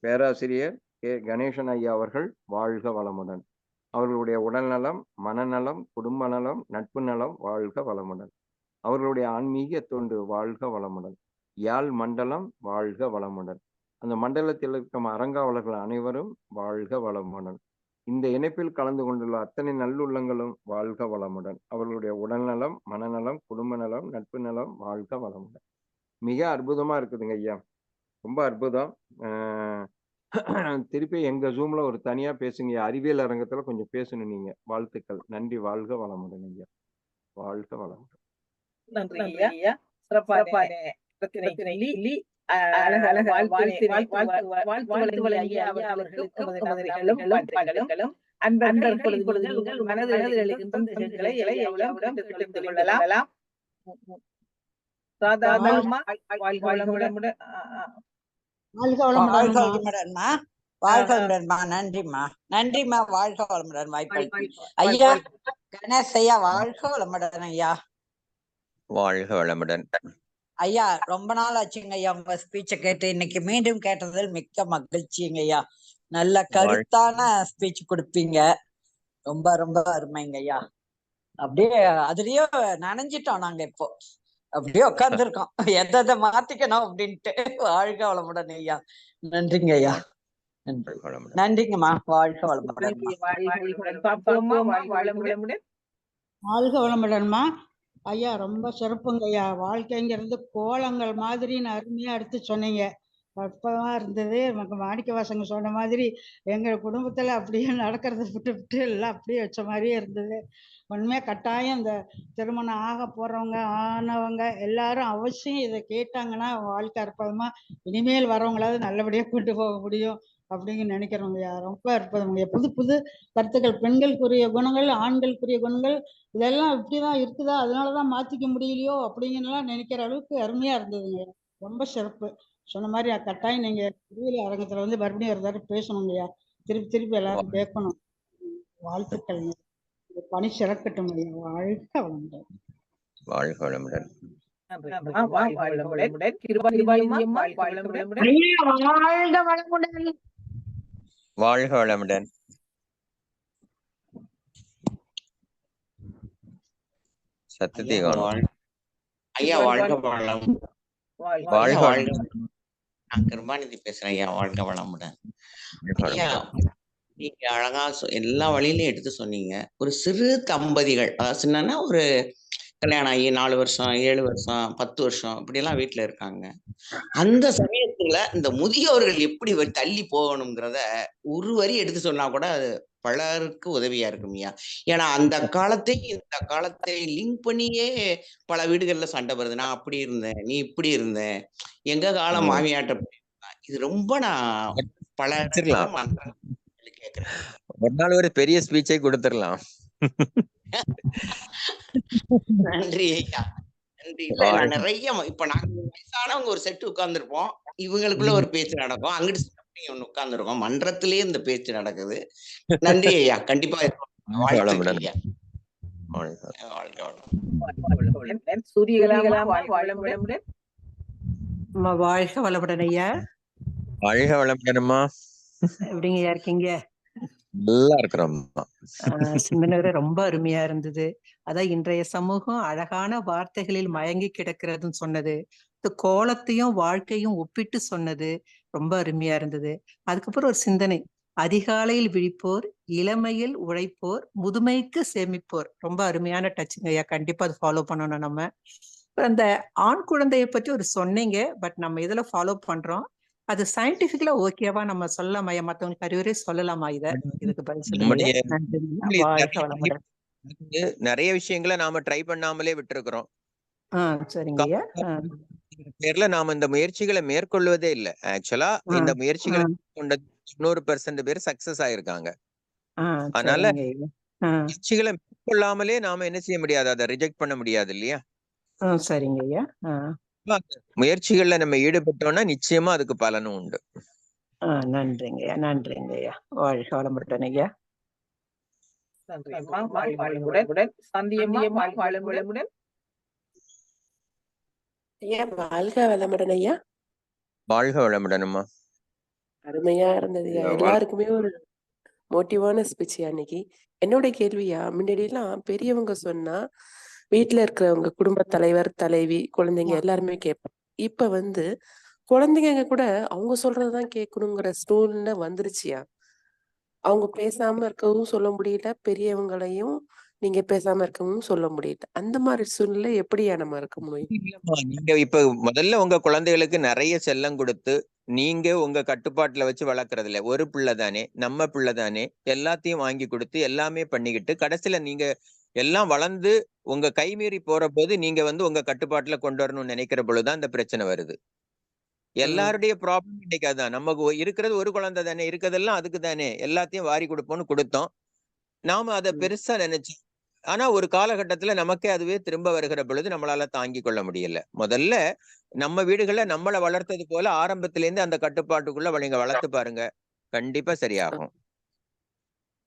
பேராசிரியர் கே கணேசன் ஐயா அவர்கள் வாழ்க வளமுடன். அவர்களுடைய உடல்நலம், மனநலம், குடும்ப நலம், நட்பு நலம் வாழ்க வளமுடன். அவர்களுடைய ஆன்மீக தொண்டு வாழ்க வளமுடன். யாழ் மண்டலம் வாழ்க வளமுடன். அந்த மண்டலத்தில் இருக்கும் அறங்காவலர்கள் அனைவரும் வாழ்க வளமுடன். இந்த இணைப்பில் கலந்து கொண்டுள்ள அத்தனை நல்லுள்ளங்களும் வாழ்க வளமுடன். அவர்களுடைய உடல்நலம், மனநலம், குடும்ப நலம், நட்பு நலம் வாழ்க வளமுடன். மிக அற்புதமா இருக்குதுங்க ஐயா, ரொம்ப அற்புதம். திருப்பி எங்க ஜூம்ல ஒரு தனியா பேசுங்க, அறிவியல் அரங்கத்துல கொஞ்சம் பேசணும் நீங்க. வாழ்த்துக்கள், நன்றி. வாழ்க வளமுடன் ஐயா, வாழ்க வளமுடன். நன்றி ஐயா. சிறப்பான நன்றிம்மா, நன்றிம்மா. வாழ்க வளமுடன் வாய்ப்பு ஐயா. கணேஷ் ஐயா வாழ்க வளமுடன் ஐயா. வாழ்க வளமுடன் ஐயா. ரொம்ப நாள் ஆச்சுங்க ஐயா உங்க ஸ்பீச்சை கேட்டு. இன்னைக்கு மீண்டும் கேட்டதில் மிக்க மகிழ்ச்சிங்க ஐயா. நல்ல கருத்தான ஸ்பீச் கொடுப்பீங்க. ரொம்ப ரொம்ப அருமைங்க ஐயா. அப்படியே அதுலயே நனைஞ்சிட்டோம் நாங்க. இப்போ அப்படியே உட்கார்ந்துருக்கோம் எதை மாத்திக்கணும் அப்படின்ட்டு. வாழ்க வளமுடன் ஐயா. நன்றிங்க ஐயா. நன்றிங்கம்மா. வாழ்க வளமுடன். வாழ்க வளமுடன்மா ஐயா. ரொம்ப சிறப்புங்க ஐயா. வாழ்க்கைங்கிறது கோலங்கள் மாதிரி அருமையா எடுத்து சொன்னீங்க. அற்புதமா இருந்தது. நமக்கு மாணிக்க வாசகங்க சொன்ன மாதிரி எங்க குடும்பத்துல அப்படியே நடக்கிறத விட்டு விட்டு எல்லாம் அப்படியே வச்ச மாதிரியே இருந்தது. உண்மையா கட்டாயம் இந்த திருமணம் ஆக போறவங்க ஆனவங்க எல்லாரும் அவசியம் இதை கேட்டாங்கன்னா வாழ்க்கை அற்புதமா இனிமேல் வரவங்களாவது நல்லபடியா கொண்டு போக முடியும் அப்படின்னு நினைக்கிறவங்கய்யா. ரொம்ப அற்புதம்யா. புது புது கருத்துக்கள், பெண்களுக்குரிய குணங்கள், ஆண்களுக்குரிய குணங்கள், இதெல்லாம் இப்படிதான் இருக்குதா, அதனாலதான் மாத்திக்க முடியலையோ அப்படிங்கலாம் நினைக்கிற அளவுக்கு அருமையா இருந்ததுங்க. ரொம்ப சிறப்பு. சொன்ன மாதிரி கட்டாயம் நீங்க விடுதலை அரங்கத்துல வந்து மறுபடியும் ஒரு தடவை பேசணுங்கய்யா. திருப்பி திருப்பி எல்லாரும் கேட்கணும். வாழ்த்துக்கள். பணி சிறக்கட்டும் ஐயா. வாழ்க வளமுடன். வாழ்க வளமுடன். வாழ்க வளமுடன். கிருபாநிதி அம்மா வாழ்க வளமுடன். ஐயா வாழ்க வளமுடன். வாழ்க வளமுடன். சத்தியகான் ஐயா வாழ்க வளம். வாழ்க வாழ்க. நான் கிருபாநிதி பேசுறேன் ஐயா. வாழ்க வளமுடன். ஐயா நீங்க அழகா எல்லா வழியிலையும் எடுத்து சொன்னீங்க. ஒரு சிறு தம்பதிகள், அதாவது சின்னன்னா ஒரு கல்யாணம் ஆகி 4 வருஷம் 7 வருஷம் 10 வருஷம் இப்படி எல்லாம் வீட்டுல இருக்காங்க. அந்த சமயத்துல இந்த முதியோர்கள் எப்படி தள்ளி போகணுங்கிறத ஒரு வரி எடுத்து சொன்னா கூட அது பலருக்கு உதவியா இருக்கும்யா. ஏன்னா அந்த காலத்தை இந்த காலத்தை லிங்க் பண்ணியே பல வீடுகள்ல சண்டை வருது. நான் அப்படி இருந்தேன், நீ இப்படி இருந்த, எங்க காலம் மாமியாட்ட இது ரொம்ப நான் பல கேக்குறேன். ஒரு நாள் ஒரு பெரிய ஸ்பீச்சை கொடுத்துடலாம். நன்றி ஐயா. நன்றி. இல்ல நான் நிறைய இப்ப நாங்க வயசானவங்க ஒரு செட்டு உட்கார்ந்துருப்போம். இவங்களுக்குள்ள ஒரு பேச்சு நடக்கும். அங்கிட்டு ஒண்ணு உட்கார்ந்துருக்கோம். மன்றத்திலேயே இந்த பேச்சு நடக்குது. நன்றி ஐயா. கண்டிப்பா வாழ்த்துக்கள் ஐயா. வாழ்க வளமுடன் ஐயா. வாழ்க வளமுடன்மா. எப்படிங்க இருக்கீங்க? நல்லா இருக்கிறோம். சிந்தனை ரொம்ப அருமையா இருந்தது. அதான் இன்றைய சமூகம் அழகான வார்த்தைகளில் மயங்கி கிடக்கிறதுன்னு சொன்னது, கோலத்தையும் வாழ்க்கையும் ஒப்பிட்டு சொன்னது ரொம்ப அருமையா இருந்தது. அதுக்கப்புறம் ஒரு சிந்தனை, அதிகாலையில் விழிப்போர், இளமையில் உழைப்போர், முதுமைக்கு சேமிப்போர். ரொம்ப அருமையான டச்சுங்க ஐயா. கண்டிப்பா அது ஃபாலோ பண்ணணும் நம்ம. அந்த ஆண் குழந்தைய பற்றி ஒரு சொன்னீங்க, பட் நம்ம இதுல ஃபாலோ பண்றோம். அது சயின்டிபிக்கலா ஓகேவா நம்ம சொல்லலாமா? மத்தவங்களுக்கு அறிவுரை சொல்லலாமா? இதுக்கு பதில் சொல்லுங்க. நிறைய விஷயங்களை நாம ட்ரை பண்ணாமலே விட்டுருக்கிறோம். சரிங்க ஐயா. பேர்ல நாம இந்த முயற்சிகளை மேற்கொள்வதே இல்லை. ஆக்சுவலா இந்த முயற்சிகளை 100% பேர் சக்சஸ் ஆயிருக்காங்க. அதனால முயற்சிகளை மேற்கொள்ளாமலே நாம என்ன செய்ய முடியாது, அதை ரிஜெக்ட் பண்ண முடியாது இல்லையா? சரிங்க ஐயா. முயற்சிகள்ல நம்ம ஈடுபட்டோம்னா நிச்சயமா அதுக்கு பலனும் உண்டு. நன்றிங்க ஐயா. நன்றிங்க ஐயா. வாழ்க வளமுடன் ஐயா. ஐயா வாழ்க வளமுடன் ஐயா. வாழ்க வளமுடன்மா. அருமையா இருந்தது ஐயா. எல்லாருக்குமே ஒரு மோட்டிவான ஸ்பீச் அன்னைக்கு. என்னோட கேள்வியா, முன்னாடி எல்லாம் பெரியவங்க சொன்னா வீட்டுல இருக்கிறவங்க, குடும்ப தலைவர் தலைவி குழந்தைங்க எல்லாருமே கேட்பாங்க. இப்ப குழந்தைங்க கூட அவங்க சொல்றதுதான் கேட்கணுங்கிற சூழ்நிலை வந்துருச்சியா. அவங்க பேசாம இருக்கவும் சொல்ல முடியல, பெரியவங்களையும் நீங்க பேசாம இருக்கவும் சொல்ல முடியல. அந்த மாதிரி சூழ்நிலை எப்படியா நம்ம இருக்க முடியும்? நீங்க இப்ப முதல்ல உங்க குழந்தைகளுக்கு நிறைய செல்லம் கொடுத்து நீங்க உங்க கட்டுப்பாட்டுல வச்சு வளர்க்கறது இல்ல. ஒரு பிள்ளை தானே, நம்ம பிள்ளை தானே, எல்லாத்தையும் வாங்கி கொடுத்து எல்லாமே பண்ணிக்கிட்டு கடைசியில நீங்க எல்லாம் வளர்ந்து உங்க கைமீறி போற போது நீங்க உங்க கட்டுப்பாட்டுல கொண்டு வரணும்னு நினைக்கிற பொழுதுதான் இந்த பிரச்சனை வருது. எல்லாருடைய ப்ராப்ளம் இன்னைக்கு அதுதான். நமக்கு இருக்கிறது ஒரு குழந்தை தானே, இருக்கிறதெல்லாம் அதுக்கு தானே, எல்லாத்தையும் வாரி கொடுப்போம்னு கொடுத்தோம். நாம அதை பெருசா நினைச்சோம். ஆனா ஒரு காலகட்டத்துல நமக்கே அதுவே திரும்ப வருகிற பொழுது நம்மளால தாங்கி கொள்ள முடியல. முதல்ல நம்ம வீடுகளை நம்மளை வளர்த்தது போல ஆரம்பத்துல இருந்து அந்த கட்டுப்பாட்டுக்குள்ள நீங்க வளர்த்து பாருங்க, கண்டிப்பா சரியாகும்.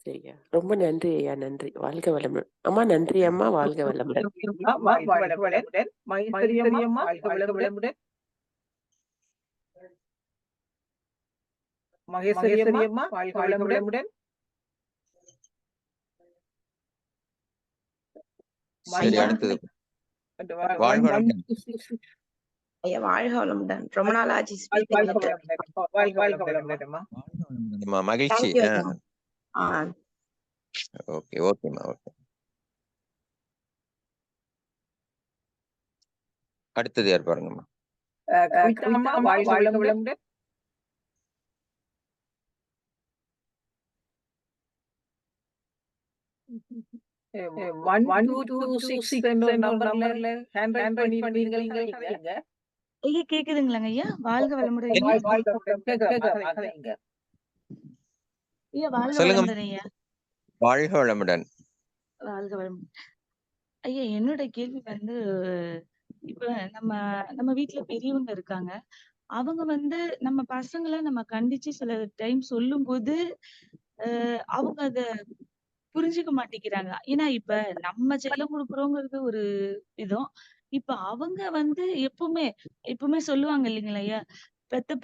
சரியா, ரொம்ப நன்றி ஐயா. நன்றி. வாழ்க வளமுடன் அம்மா. நன்றி அம்மா. வாழ்க வளமுடன். மகேஸ்வரி அம்மா வாழ்க வளமுடன். சரி, அடுத்தது வாழ்க வளமுடன். ஐயா வாழ்க வளமுடன். ரொம்ப நாள் ஆச்சு. மகிழ்ச்சி. ஆ ஓகே ஓகேம்மா. ஓகே, அடுத்தது யார் பாருங்கம்மா. வாழ்க வளமுடன். 1226 என்ற ஒரு நம்பர்ல ஹேண்ட் ரைட் பண்ணிருக்கீங்க. ஐயா கேக்குதுங்களாங்க ஐயா? வாழ்க வளமுடன் ஐயா. ஐயா வாழ்க சொல்லுங்க. வளமுடன் ஐயா. வாழ்க வளமுடன். வாழ்க வளமுடன் ஐயா. என்னோட கேள்வி வந்து, இப்ப நம்ம நம்ம வீட்ல பெரியவங்க இருக்காங்க. அவங்க வந்து நம்ம பசங்கள நம்ம கண்டிச்சு சில டைம் சொல்லும்போது அவங்க அத புரிஞ்சுக்க மாட்டேங்கிறாங்க. ஏன்னா இப்ப நம்ம செல்லம் குடுக்குறோங்கிறது ஒரு விதம். இப்ப அவங்க வந்து எப்பவுமே சொல்லுவாங்க இல்லைங்களா ஐயா, பெத்த